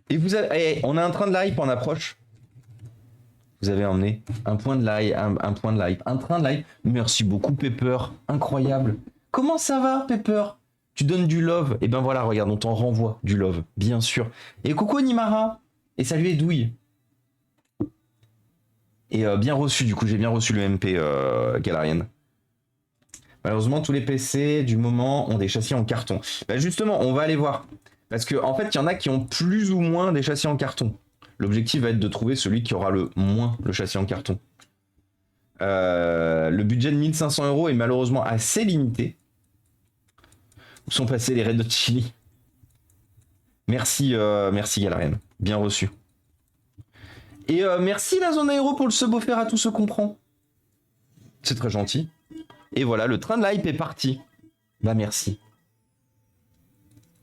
S1: Et on a un train de live en approche. Vous avez emmené un point de live, un point de live, un train de live. Merci beaucoup Pepper, incroyable. Comment ça va Pepper? Tu donnes du love. Et ben voilà, regarde, on t'en renvoie du love, bien sûr. Et coucou Nimara. Et salut Edouille. Et bien reçu, du coup, j'ai bien reçu le MP Galarian. Malheureusement, tous les PC du moment ont des châssis en carton. Bah justement, on va aller voir. Parce qu'en fait, il y en a qui ont plus ou moins des châssis en carton. L'objectif va être de trouver celui qui aura le moins le châssis en carton. Le budget de 1500 € est malheureusement assez limité. Où sont passés les Red Hot Chili? Merci, merci Galarian. Bien reçu. Et merci la zone aéro pour le sub offert à tout ce qu'on prend. C'est très gentil. Et voilà, le train de l'hype est parti. Bah merci.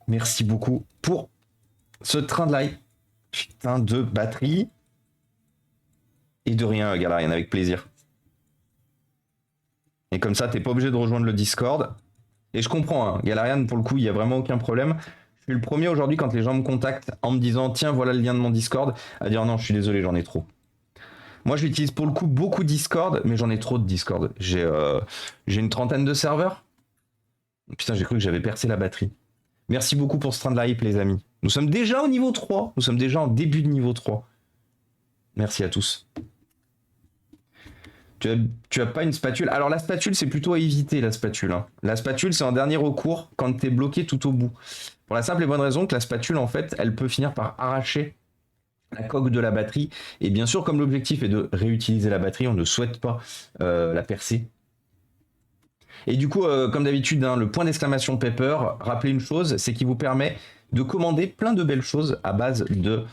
S1: Merci beaucoup pour ce train de l'hype. Putain de batterie. Et de rien, Galarian, avec plaisir. Et comme ça, t'es pas obligé de rejoindre le Discord. Et je comprends, hein, Galarian, pour le coup, il n'y a vraiment aucun problème. Je suis le premier aujourd'hui quand les gens me contactent en me disant tiens, voilà le lien de mon Discord, à dire non, je suis désolé, j'en ai trop. Moi, je l'utilise pour le coup beaucoup Discord, mais j'en ai trop de Discord. J'ai une 30aine de serveurs. Putain, j'ai cru que j'avais percé la batterie. Merci beaucoup pour ce train de hype, les amis. Nous sommes déjà au niveau 3. Nous sommes déjà en début de niveau 3. Merci à tous. Tu as pas une spatule. Alors la spatule, c'est plutôt à éviter, la spatule. Hein. La spatule, c'est en dernier recours quand tu es bloqué tout au bout. Pour la simple et bonne raison que la spatule, en fait, elle peut finir par arracher la coque de la batterie. Et bien sûr, comme l'objectif est de réutiliser la batterie, on ne souhaite pas la percer. Et du coup, comme d'habitude, hein, le point d'exclamation Pepper, rappelez une chose, c'est qu'il vous permet de commander plein de belles choses à base de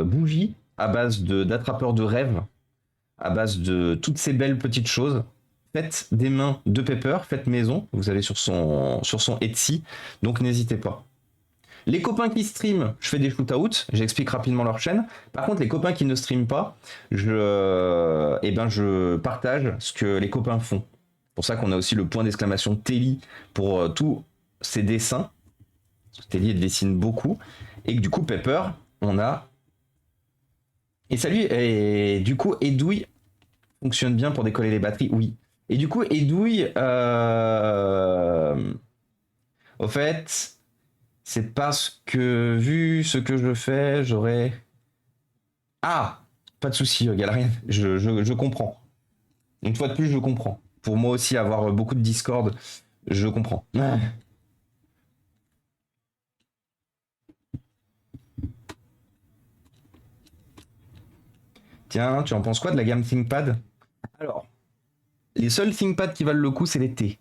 S1: bougies, à base d'attrapeurs de rêves, à base de toutes ces belles petites choses. Faites des mains de Pepper, faites maison, vous allez sur son Etsy, donc n'hésitez pas. Les copains qui streament, je fais des shoot-out, j'explique rapidement leur chaîne. Par contre, les copains qui ne streament pas, je partage ce que les copains font. C'est pour ça qu'on a aussi le point d'exclamation Telly pour tous ces dessins. Telly dessine beaucoup. Et que du coup, Pepper, on a... Et salut, et du coup, Edouille fonctionne bien pour décoller les batteries, oui. Et du coup, Edouille, au fait, c'est parce que vu ce que je fais, j'aurais... Ah, pas de souci, Galarian, je comprends. Une fois de plus, je comprends. Pour moi aussi, avoir beaucoup de Discord, je comprends. Tiens, tu en penses quoi de la gamme ThinkPad? Alors, les seuls ThinkPad qui valent le coup, c'est les T.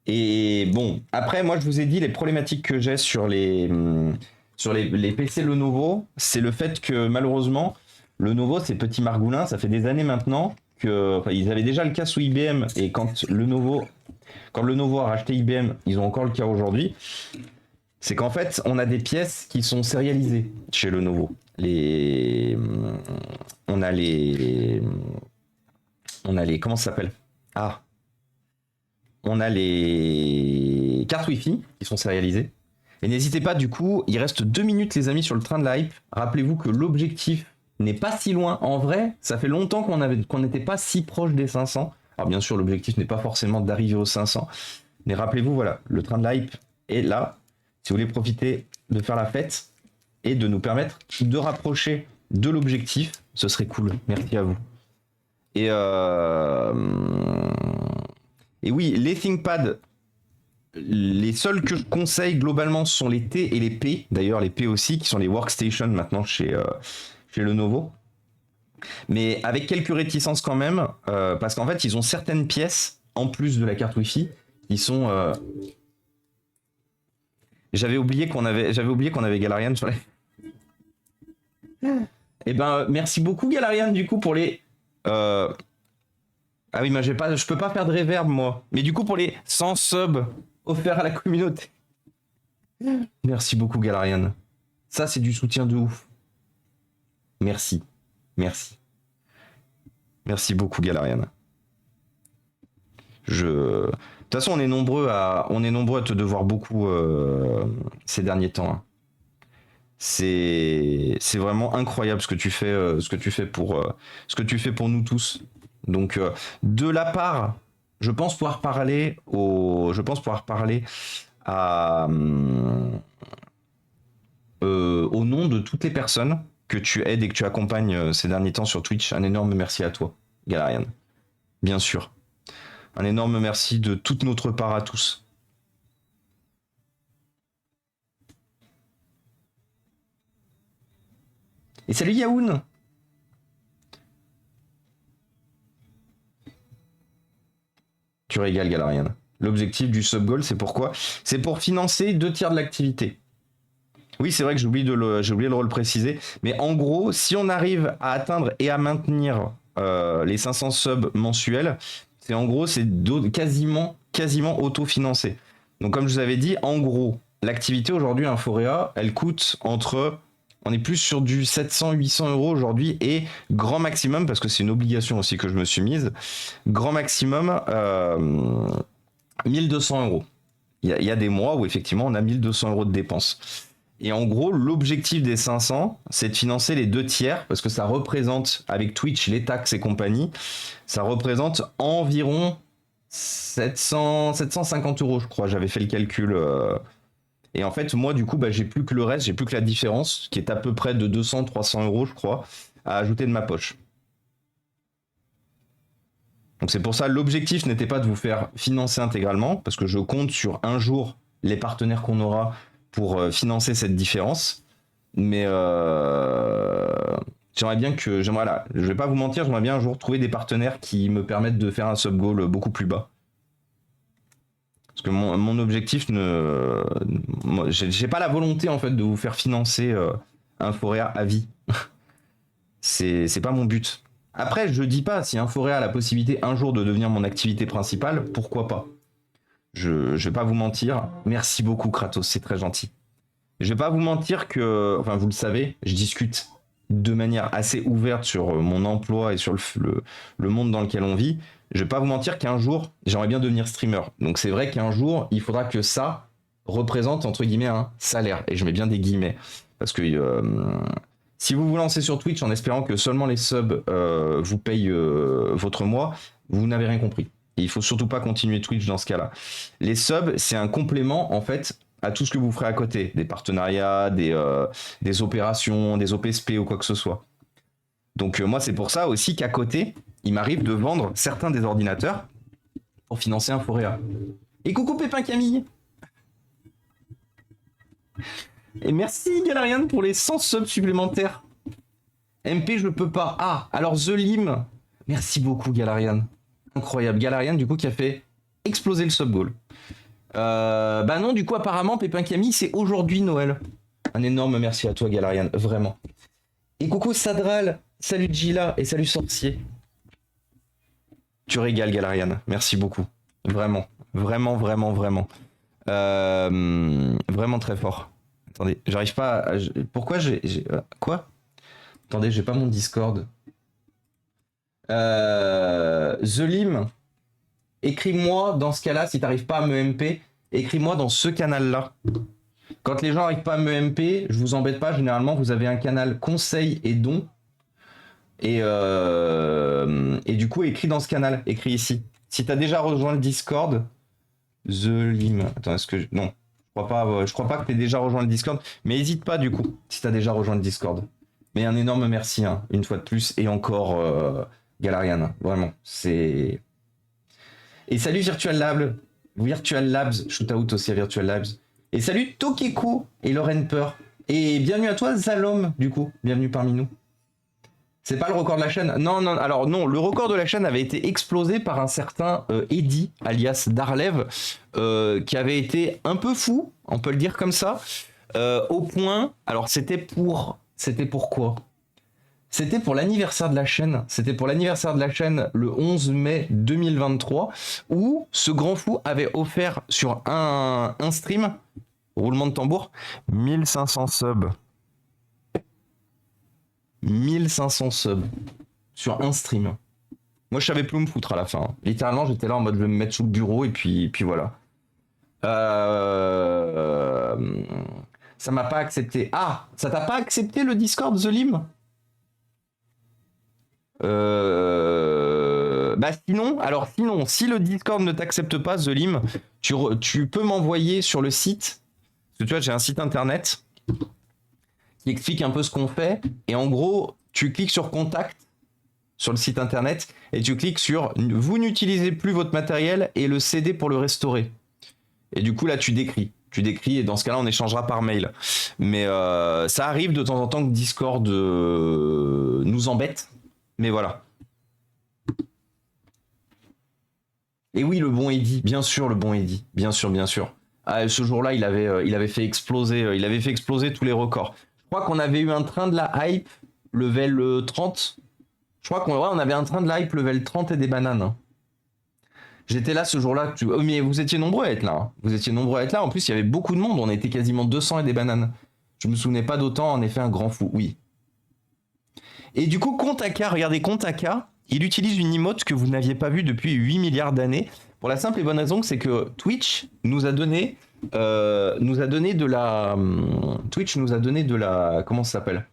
S1: Et bon, après, moi, je vous ai dit les problématiques que j'ai sur les PC Lenovo, c'est le fait que malheureusement, Lenovo, ces petits margoulins, ça fait des années maintenant que, enfin, ils avaient déjà le cas sous IBM, et quand Lenovo a racheté IBM, ils ont encore le cas aujourd'hui. C'est qu'en fait, on a des pièces qui sont sérialisées chez Lenovo. On a les comment ça s'appelle? Ah, on a les cartes Wi-Fi qui sont sérialisées. Et n'hésitez pas, du coup, il reste 2 minutes, les amis, sur le train de la hype. Rappelez-vous que l'objectif n'est pas si loin. En vrai, ça fait longtemps qu'on n'était pas si proche des 500. Alors bien sûr, l'objectif n'est pas forcément d'arriver aux 500. Mais rappelez-vous, voilà, le train de la hype est là. Si vous voulez profiter de faire la fête et de nous permettre de rapprocher de l'objectif, ce serait cool. Merci à vous. Et oui, les ThinkPad, les seuls que je conseille globalement sont les T et les P. D'ailleurs, les P aussi, qui sont les workstations maintenant chez Lenovo. Mais avec quelques réticences quand même, parce qu'en fait, ils ont certaines pièces, en plus de la carte Wi-Fi, qui sont... J'avais oublié qu'on avait Galarian sur les... Eh ben, merci beaucoup Galarian, du coup, pour les... Ah oui, mais je peux pas faire de reverb, moi. Mais du coup, pour les 100 subs offerts à la communauté. Merci beaucoup, Galarian. Ça, c'est du soutien de ouf. Merci. Merci. Merci beaucoup, Galarian. De toute façon, on est nombreux à te devoir beaucoup ces derniers temps. Hein. C'est vraiment incroyable ce que tu fais pour nous tous. Donc de la part, je pense pouvoir parler au nom de toutes les personnes que tu aides et que tu accompagnes ces derniers temps sur Twitch. Un énorme merci à toi, Galarian. Bien sûr. Un énorme merci de toute notre part à tous. Et salut Yaoun. Tu régales Galarian. L'objectif du sub-goal, c'est pourquoi? C'est pour financer 2 tiers de l'activité. Oui, c'est vrai que j'ai oublié de le préciser. Mais en gros, si on arrive à atteindre et à maintenir les 500 subs mensuels, c'est quasiment autofinancé. Donc comme je vous avais dit, en gros, l'activité aujourd'hui Inforéa, elle coûte on est plus sur du 700-800 euros aujourd'hui et grand maximum, parce que c'est une obligation aussi que je me suis mise, grand maximum 1200 euros. Il y a des mois où effectivement on a 1200 euros de dépenses. Et en gros, l'objectif des 500, c'est de financer les 2 tiers, parce que ça représente, avec Twitch, les taxes et compagnie, ça représente environ 750 euros, je crois. J'avais fait le calcul. Et en fait, moi, du coup, j'ai plus que le reste, j'ai plus que la différence, qui est à peu près de 200-300 euros, je crois, à ajouter de ma poche. Donc c'est pour ça, l'objectif n'était pas de vous faire financer intégralement, parce que je compte sur un jour les partenaires qu'on aura pour financer cette différence. Mais j'aimerais bien voilà, je vais pas vous mentir, j'aimerais bien un jour trouver des partenaires qui me permettent de faire un sub-goal beaucoup plus bas. Parce que mon objectif j'ai pas la volonté en fait de vous faire financer Inforéa à vie. c'est pas mon but. Après, je dis pas, si Inforéa a la possibilité un jour de devenir mon activité principale, pourquoi pas. Je vais pas vous mentir. Merci beaucoup Kratos, c'est très gentil. Je vais pas vous mentir que, enfin vous le savez, je discute de manière assez ouverte sur mon emploi et sur le monde dans lequel on vit. Je vais pas vous mentir qu'un jour, j'aimerais bien devenir streamer. Donc c'est vrai qu'un jour, il faudra que ça représente entre guillemets un salaire. Et je mets bien des guillemets. Parce que si vous vous lancez sur Twitch en espérant que seulement les subs vous payent votre mois, vous n'avez rien compris. Et il faut surtout pas continuer Twitch dans ce cas-là. Les subs, c'est un complément en fait à tout ce que vous ferez à côté, des partenariats, des opérations, des OPSP ou quoi que ce soit. Donc moi, c'est pour ça aussi qu'à côté, il m'arrive de vendre certains des ordinateurs pour financer Inforéa. Et coucou Pépin Camille. Et merci Galarian pour les 100 subs supplémentaires. MP, je peux pas. Ah, alors The Lim. Merci beaucoup Galarian. Incroyable. Galarian, du coup, qui a fait exploser le sub-goal. Bah non, du coup, apparemment, Pépin Camille, c'est aujourd'hui Noël. Un énorme merci à toi, Galarian, vraiment. Et coucou Sadral, salut Gila et salut Sorcier. Tu régales, Galarian, merci beaucoup. Vraiment, vraiment, vraiment, vraiment. Vraiment très fort. Attendez, j'arrive pas à... Pourquoi quoi? Attendez, j'ai pas mon Discord. The Lim, écris-moi dans ce cas-là, si t'arrives pas à me MP, écris-moi dans ce canal-là. Quand les gens n'arrivent pas à me MP, je vous embête pas, généralement vous avez un canal conseil et dons. Et du coup, écris dans ce canal, écris ici. Si t'as déjà rejoint le Discord, The Lim. Attends, est-ce que... Non, je crois pas que t'aies déjà rejoint le Discord, mais hésite pas du coup, si t'as déjà rejoint le Discord. Mais un énorme merci, hein, une fois de plus, et encore... Galarian, vraiment, c'est... Et salut Virtual Labs, shootout aussi à Virtual Labs. Et salut Tokeku et Lauren Peur. Et bienvenue à toi Zalom, du coup, bienvenue parmi nous. C'est pas le record de la chaîne? Non, alors non, le record de la chaîne avait été explosé par un certain Eddy, alias Darlev, qui avait été un peu fou, on peut le dire comme ça, au point... Alors c'était pour quoi? C'était pour l'anniversaire de la chaîne. C'était pour l'anniversaire de la chaîne le 11 mai 2023 où ce grand fou avait offert sur un stream, roulement de tambour, 1500 subs. 1500 subs sur un stream. Moi, je savais plus où me foutre à la fin. Littéralement, j'étais là en mode je vais me mettre sous le bureau et puis voilà. Ça m'a pas accepté. Ah, ça t'a pas accepté le Discord, The Lim? Bah sinon, si le Discord ne t'accepte pas, The Lim, tu peux m'envoyer sur le site, parce que tu vois, j'ai un site internet qui explique un peu ce qu'on fait, et en gros, tu cliques sur contact, sur le site internet et tu cliques sur vous n'utilisez plus votre matériel et le CD pour le restaurer. Et du coup là tu décris. Et dans ce cas-là on échangera par mail. Mais ça arrive de temps en temps que Discord nous embête. Mais voilà. Et oui, le bon Eddy, bien sûr, le bon Eddy, bien sûr, bien sûr. Ah, ce jour-là, il avait fait exploser tous les records. Je crois qu'on avait eu un train de la hype level 30. Je crois qu'on avait un train de la hype level 30 et des bananes. Hein. J'étais là ce jour-là. Oh, mais vous étiez nombreux à être là. Hein. Vous étiez nombreux à être là. En plus, il y avait beaucoup de monde. On était quasiment 200 et des bananes. Je me souvenais pas d'autant. En effet, un grand fou. Oui. Et du coup, Kontaka, regardez, Kontaka, il utilise une emote que vous n'aviez pas vue depuis 8 milliards d'années. Pour la simple et bonne raison que c'est que Twitch nous a donné de la... Twitch nous a donné de la... Comment ça s'appelle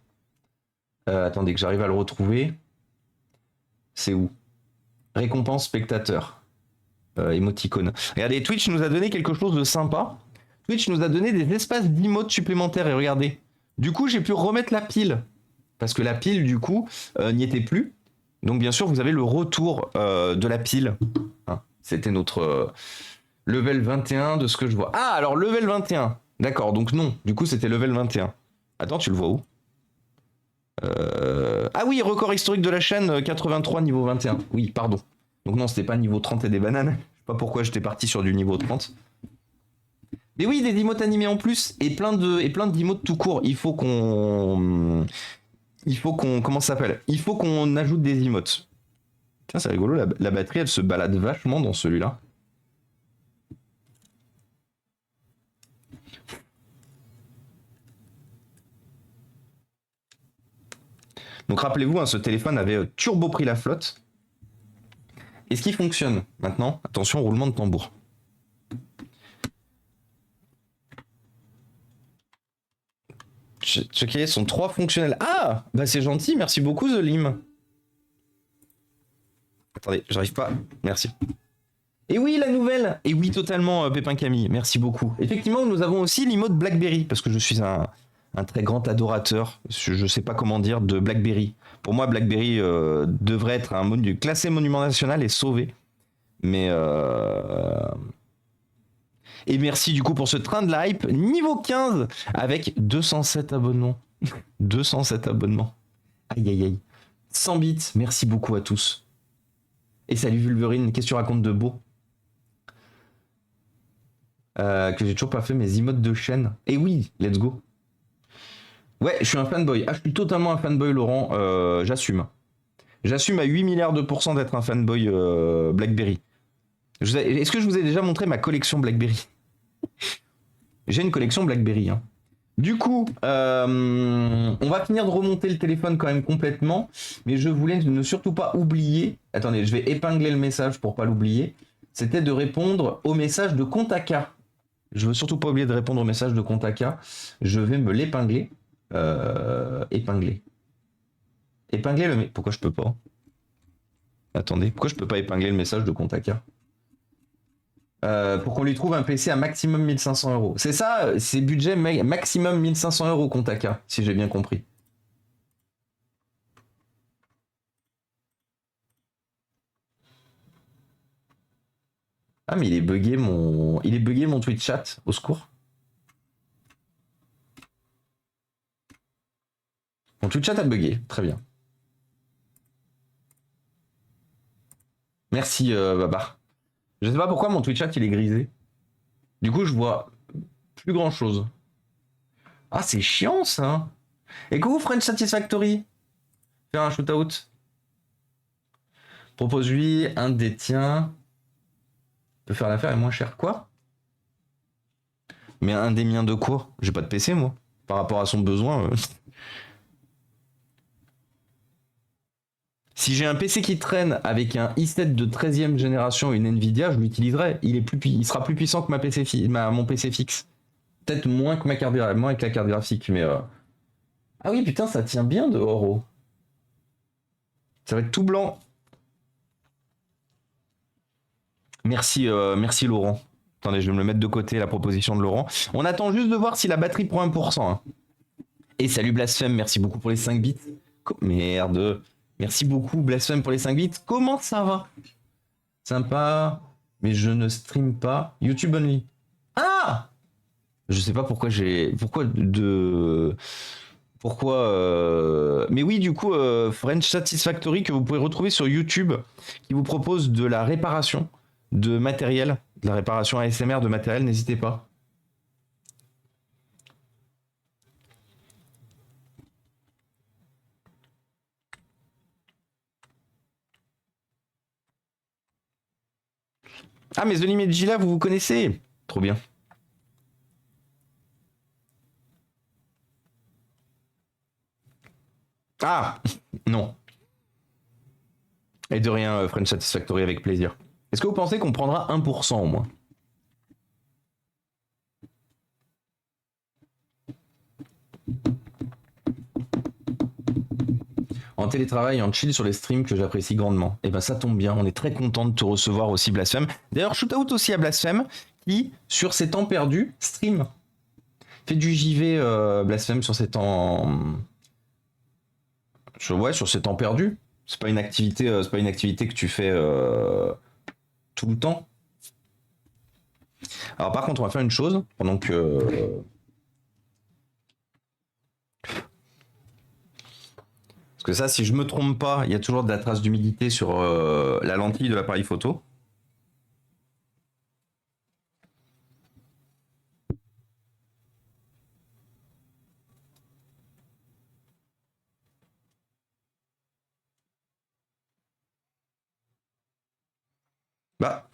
S1: attendez que j'arrive à le retrouver. C'est où? Récompense spectateur. Émoticône. Regardez, Twitch nous a donné quelque chose de sympa. Twitch nous a donné des espaces d'emotes supplémentaires. Et regardez. Du coup, j'ai pu remettre la pile. Parce que la pile, du coup, n'y était plus. Donc, bien sûr, vous avez le retour de la pile. Hein, c'était notre level 21 de ce que je vois. Ah, alors, level 21. D'accord, donc non. Du coup, c'était level 21. Attends, tu le vois où Ah oui, record historique de la chaîne, 83, niveau 21. Oui, pardon. Donc non, c'était pas niveau 30 et des bananes. Je sais pas pourquoi j'étais parti sur du niveau 30. Mais oui, des emotes animés en plus. Et plein d'emotes tout court. Il faut qu'on... Comment ça s'appelle? Il faut qu'on ajoute des emotes. Tiens, c'est rigolo, la batterie, elle se balade vachement dans celui-là. Donc rappelez-vous, hein, ce téléphone avait turbo pris la flotte. Et ce qui fonctionne maintenant, attention, roulement de tambour. Checker, sont 3 fonctionnels. Ah, bah c'est gentil, merci beaucoup The Lim. Attendez, j'arrive pas. Merci. Et oui, la nouvelle. Et oui, totalement, Pépin Camille. Merci beaucoup. Effectivement, nous avons aussi l'emote BlackBerry, parce que je suis un très grand adorateur, je sais pas comment dire, de BlackBerry. Pour moi, BlackBerry devrait être classé monument national et sauvé. Mais... Et merci du coup pour ce train de la hype niveau 15 avec 207 abonnements. 207 abonnements. Aïe aïe aïe. 100 bits, merci beaucoup à tous. Et salut Vulverine, qu'est-ce que tu racontes de beau que j'ai toujours pas fait mes emotes de chaîne. Et oui, let's go. Ouais, je suis un fanboy. Ah, je suis totalement un fanboy, Laurent. J'assume. J'assume à 8 milliards de pourcents d'être un fanboy BlackBerry. Est-ce que je vous ai déjà montré ma collection BlackBerry? J'ai une collection BlackBerry. Hein. Du coup, on va finir de remonter le téléphone quand même complètement. Mais je voulais ne surtout pas oublier. Attendez, je vais épingler le message pour pas l'oublier. C'était de répondre au message de Kontaka. Je veux surtout pas oublier de répondre au message de Kontaka. Je vais me l'épingler. Épingler le message. Pourquoi je peux pas? Attendez, pourquoi je peux pas épingler le message de Kontaka? Pour qu'on lui trouve un PC à maximum 1500 €. C'est ça, c'est budget maximum 1500 € Kontaka, si j'ai bien compris. Ah mais il est bugué mon Twitch chat, au secours. Mon Twitch chat a bugué, très bien. Merci Babar. Je sais pas pourquoi mon Twitch chat il est grisé. Du coup je vois plus grand chose. Ah c'est chiant ça. Et coucou French Satisfactory. Faire un shootout. Propose-lui un des tiens. Peut faire l'affaire et moins cher. Quoi? Mais un des miens de quoi? J'ai pas de PC moi. Par rapport à son besoin. Si j'ai un PC qui traîne avec un i7 de 13e génération et une Nvidia, je l'utiliserai. Il sera plus puissant que mon PC fixe. Peut-être moins que moins avec la carte graphique, mais... Ah oui, putain, ça tient bien dehors. Oh. Ça va être tout blanc. Merci, merci Laurent. Attendez, je vais me le mettre de côté, la proposition de Laurent. On attend juste de voir si la batterie prend 1%. Hein. Et salut Blasphème, merci beaucoup pour les 5 bits. Merde. Merci beaucoup, Blasphème pour les 5 bits. Comment ça va? Sympa, mais je ne stream pas. YouTube only. Ah! Je sais pas pourquoi j'ai. Pourquoi de. Pourquoi. Mais oui, du coup, French Satisfactory que vous pouvez retrouver sur YouTube, qui vous propose de la réparation de matériel, de la réparation ASMR de matériel, n'hésitez pas. Ah, mais The Limit Gila, vous connaissez? Trop bien. Ah! Non. Et de rien, French Satisfactory, avec plaisir. Est-ce que vous pensez qu'on prendra 1% au moins? En télétravail, en chill sur les streams que j'apprécie grandement. Et ben ça tombe bien, on est très content de te recevoir aussi, Blasphème. D'ailleurs, shootout aussi à Blasphème, qui, sur ses temps perdus, stream. Fait du JV, Blasphème, sur ses temps... Ouais, sur ses temps perdus. C'est pas une activité, que tu fais tout le temps. Alors par contre, on va faire une chose, pendant que... Parce que ça, si je me trompe pas, il y a toujours de la trace d'humidité sur la lentille de l'appareil photo. Bah,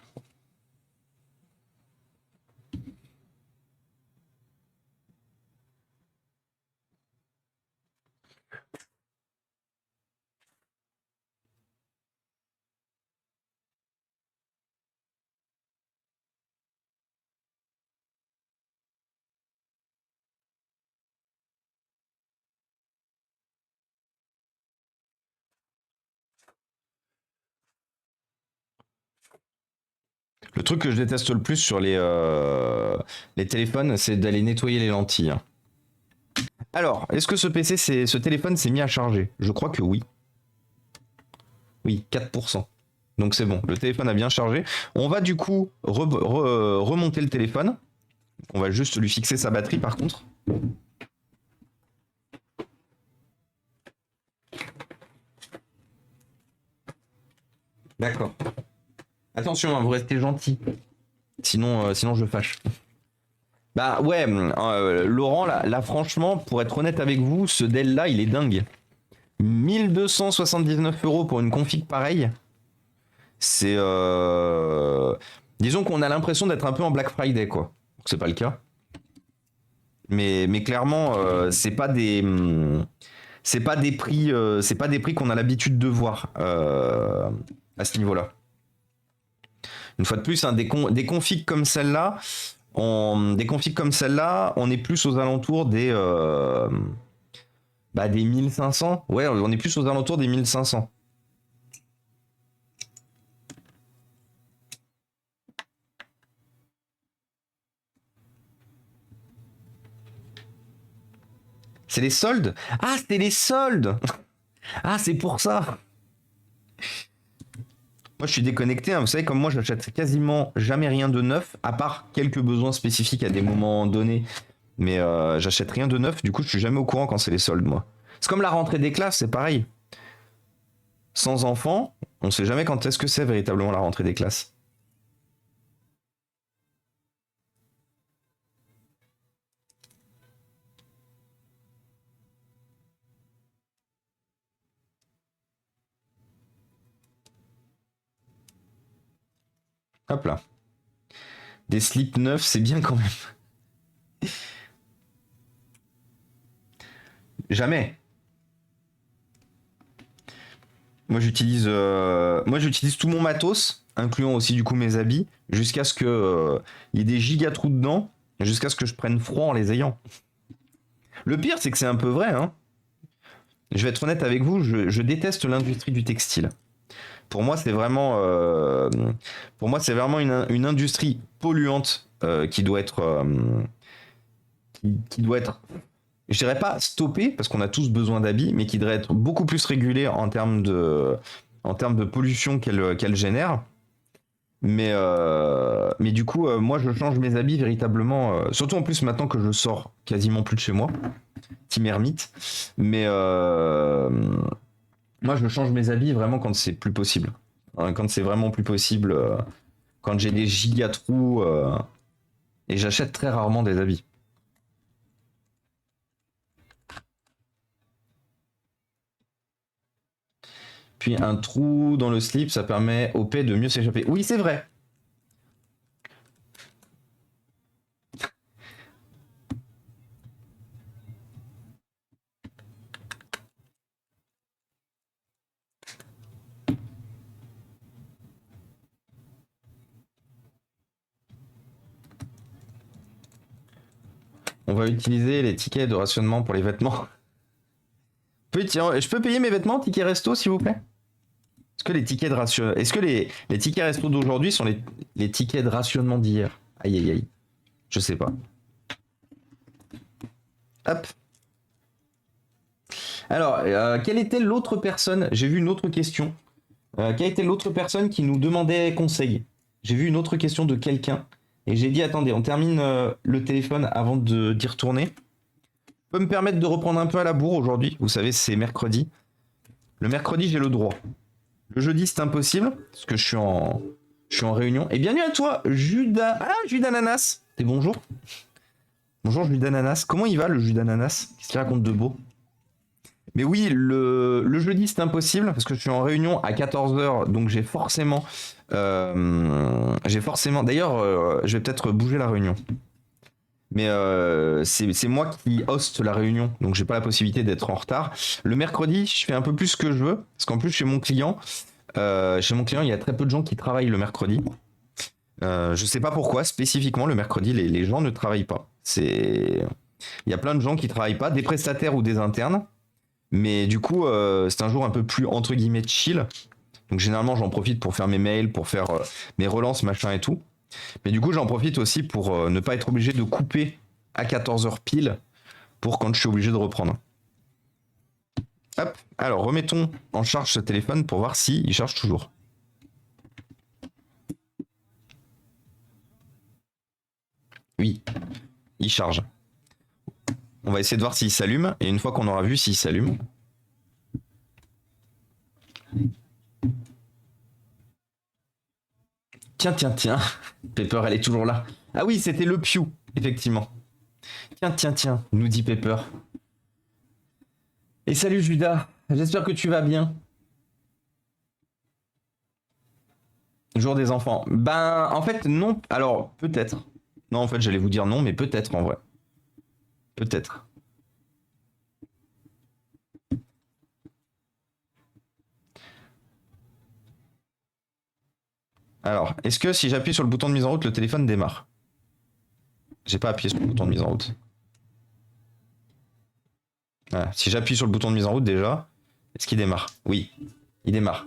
S1: le truc que je déteste le plus sur les téléphones, c'est d'aller nettoyer les lentilles. Alors, est-ce que ce téléphone s'est mis à charger? Je crois que oui. Oui, 4%. Donc c'est bon, le téléphone a bien chargé. On va du coup remonter le téléphone. On va juste lui fixer sa batterie par contre. D'accord. Attention, hein, vous restez gentil. Sinon je fâche. Bah ouais, Laurent, là, franchement, pour être honnête avec vous, ce Dell là, il est dingue. 1279 € pour une config pareille. C'est... Disons qu'on a l'impression d'être un peu en Black Friday, quoi. C'est pas le cas. Mais clairement, c'est pas des... C'est pas des prix, qu'on a l'habitude de voir à ce niveau-là. Une fois de plus, hein, des configs comme celle-là, on est plus aux alentours des 1500. Ouais, on est plus aux alentours des 1500. C'est les soldes? Ah, c'était les soldes! Ah, c'est pour ça! Moi, je suis déconnecté. Hein. Vous savez, comme moi, j'achète quasiment jamais rien de neuf, à part quelques besoins spécifiques à des moments donnés. Mais j'achète rien de neuf. Du coup, je suis jamais au courant quand c'est les soldes, moi. C'est comme la rentrée des classes, c'est pareil. Sans enfants, on sait jamais quand est-ce que c'est véritablement la rentrée des classes. Hop là. Des slips neufs, c'est bien quand même. Jamais. Moi j'utilise tout mon matos, incluant aussi du coup mes habits, jusqu'à ce que il y ait des giga trous dedans, jusqu'à ce que je prenne froid en les ayant. Le pire, c'est que c'est un peu vrai. Hein. Je vais être honnête avec vous, je déteste l'industrie du textile. Pour moi, c'est vraiment, une industrie polluante qui doit être je dirais pas stopper, parce qu'on a tous besoin d'habits, mais qui devrait être beaucoup plus régulé en termes de pollution qu'elle génère. Mais du coup, moi, je change mes habits véritablement. Surtout en plus maintenant que je sors quasiment plus de chez moi. Team ermite. Mais moi, je change mes habits vraiment quand c'est plus possible. Quand c'est vraiment plus possible. Quand j'ai des giga trous. Et j'achète très rarement des habits. Puis un trou dans le slip, ça permet au P de mieux s'échapper. Oui, c'est vrai. On va utiliser les tickets de rationnement pour les vêtements. Je peux payer mes vêtements, tickets resto, s'il vous plaît? Est-ce que les tickets de ration... Est-ce que les tickets resto d'aujourd'hui sont les tickets de rationnement d'hier? Aïe aïe aïe. Je sais pas. Hop. Alors, quelle était l'autre personne? J'ai vu une autre question. Quelle était l'autre personne qui nous demandait conseil? J'ai vu une autre question de quelqu'un. Et j'ai dit, attendez, on termine le téléphone avant d'y retourner. Je peux me permettre de reprendre un peu à la bourre aujourd'hui. Vous savez, c'est mercredi. Le mercredi, j'ai le droit. Le jeudi, c'est impossible, parce que je suis en réunion. Et bienvenue à toi, Judas. Ah, jus d'ananas. Et bonjour. Bonjour, jus d'ananas. Comment il va, le jus d'ananas? Qu'est-ce qu'il raconte de beau? Mais oui, le jeudi, c'est impossible, parce que je suis en réunion à 14h, donc j'ai forcément... D'ailleurs, je vais peut-être bouger la réunion. Mais c'est moi qui hoste la réunion, donc j'ai pas la possibilité d'être en retard. Le mercredi, je fais un peu plus ce que je veux, parce qu'en plus chez mon client, il y a très peu de gens qui travaillent le mercredi. Je sais pas pourquoi spécifiquement le mercredi les gens ne travaillent pas. Il y a plein de gens qui travaillent pas, des prestataires ou des internes. Mais du coup, c'est un jour un peu plus entre guillemets chill. Donc généralement, j'en profite pour faire mes mails, pour faire mes relances, machin et tout. Mais du coup, j'en profite aussi pour ne pas être obligé de couper à 14h pile pour quand je suis obligé de reprendre. Hop, alors remettons en charge ce téléphone pour voir s'il charge toujours. Oui, il charge. On va essayer de voir s'il s'allume. Et une fois qu'on aura vu s'il s'allume... Tiens, tiens, tiens. Pepper, elle est toujours là. Ah oui, c'était le Pew, effectivement. Tiens, tiens, tiens, nous dit Pepper. Et salut Judas, j'espère que tu vas bien. Jour des enfants. Ben, en fait, non. Alors, peut-être. Non, en fait, j'allais vous dire non, mais peut-être en vrai. Peut-être. Alors, est-ce que si j'appuie sur le bouton de mise en route, le téléphone démarre? J'ai pas appuyé sur le bouton de mise en route. Voilà. Si j'appuie sur le bouton de mise en route déjà, est-ce qu'il démarre? Oui, il démarre.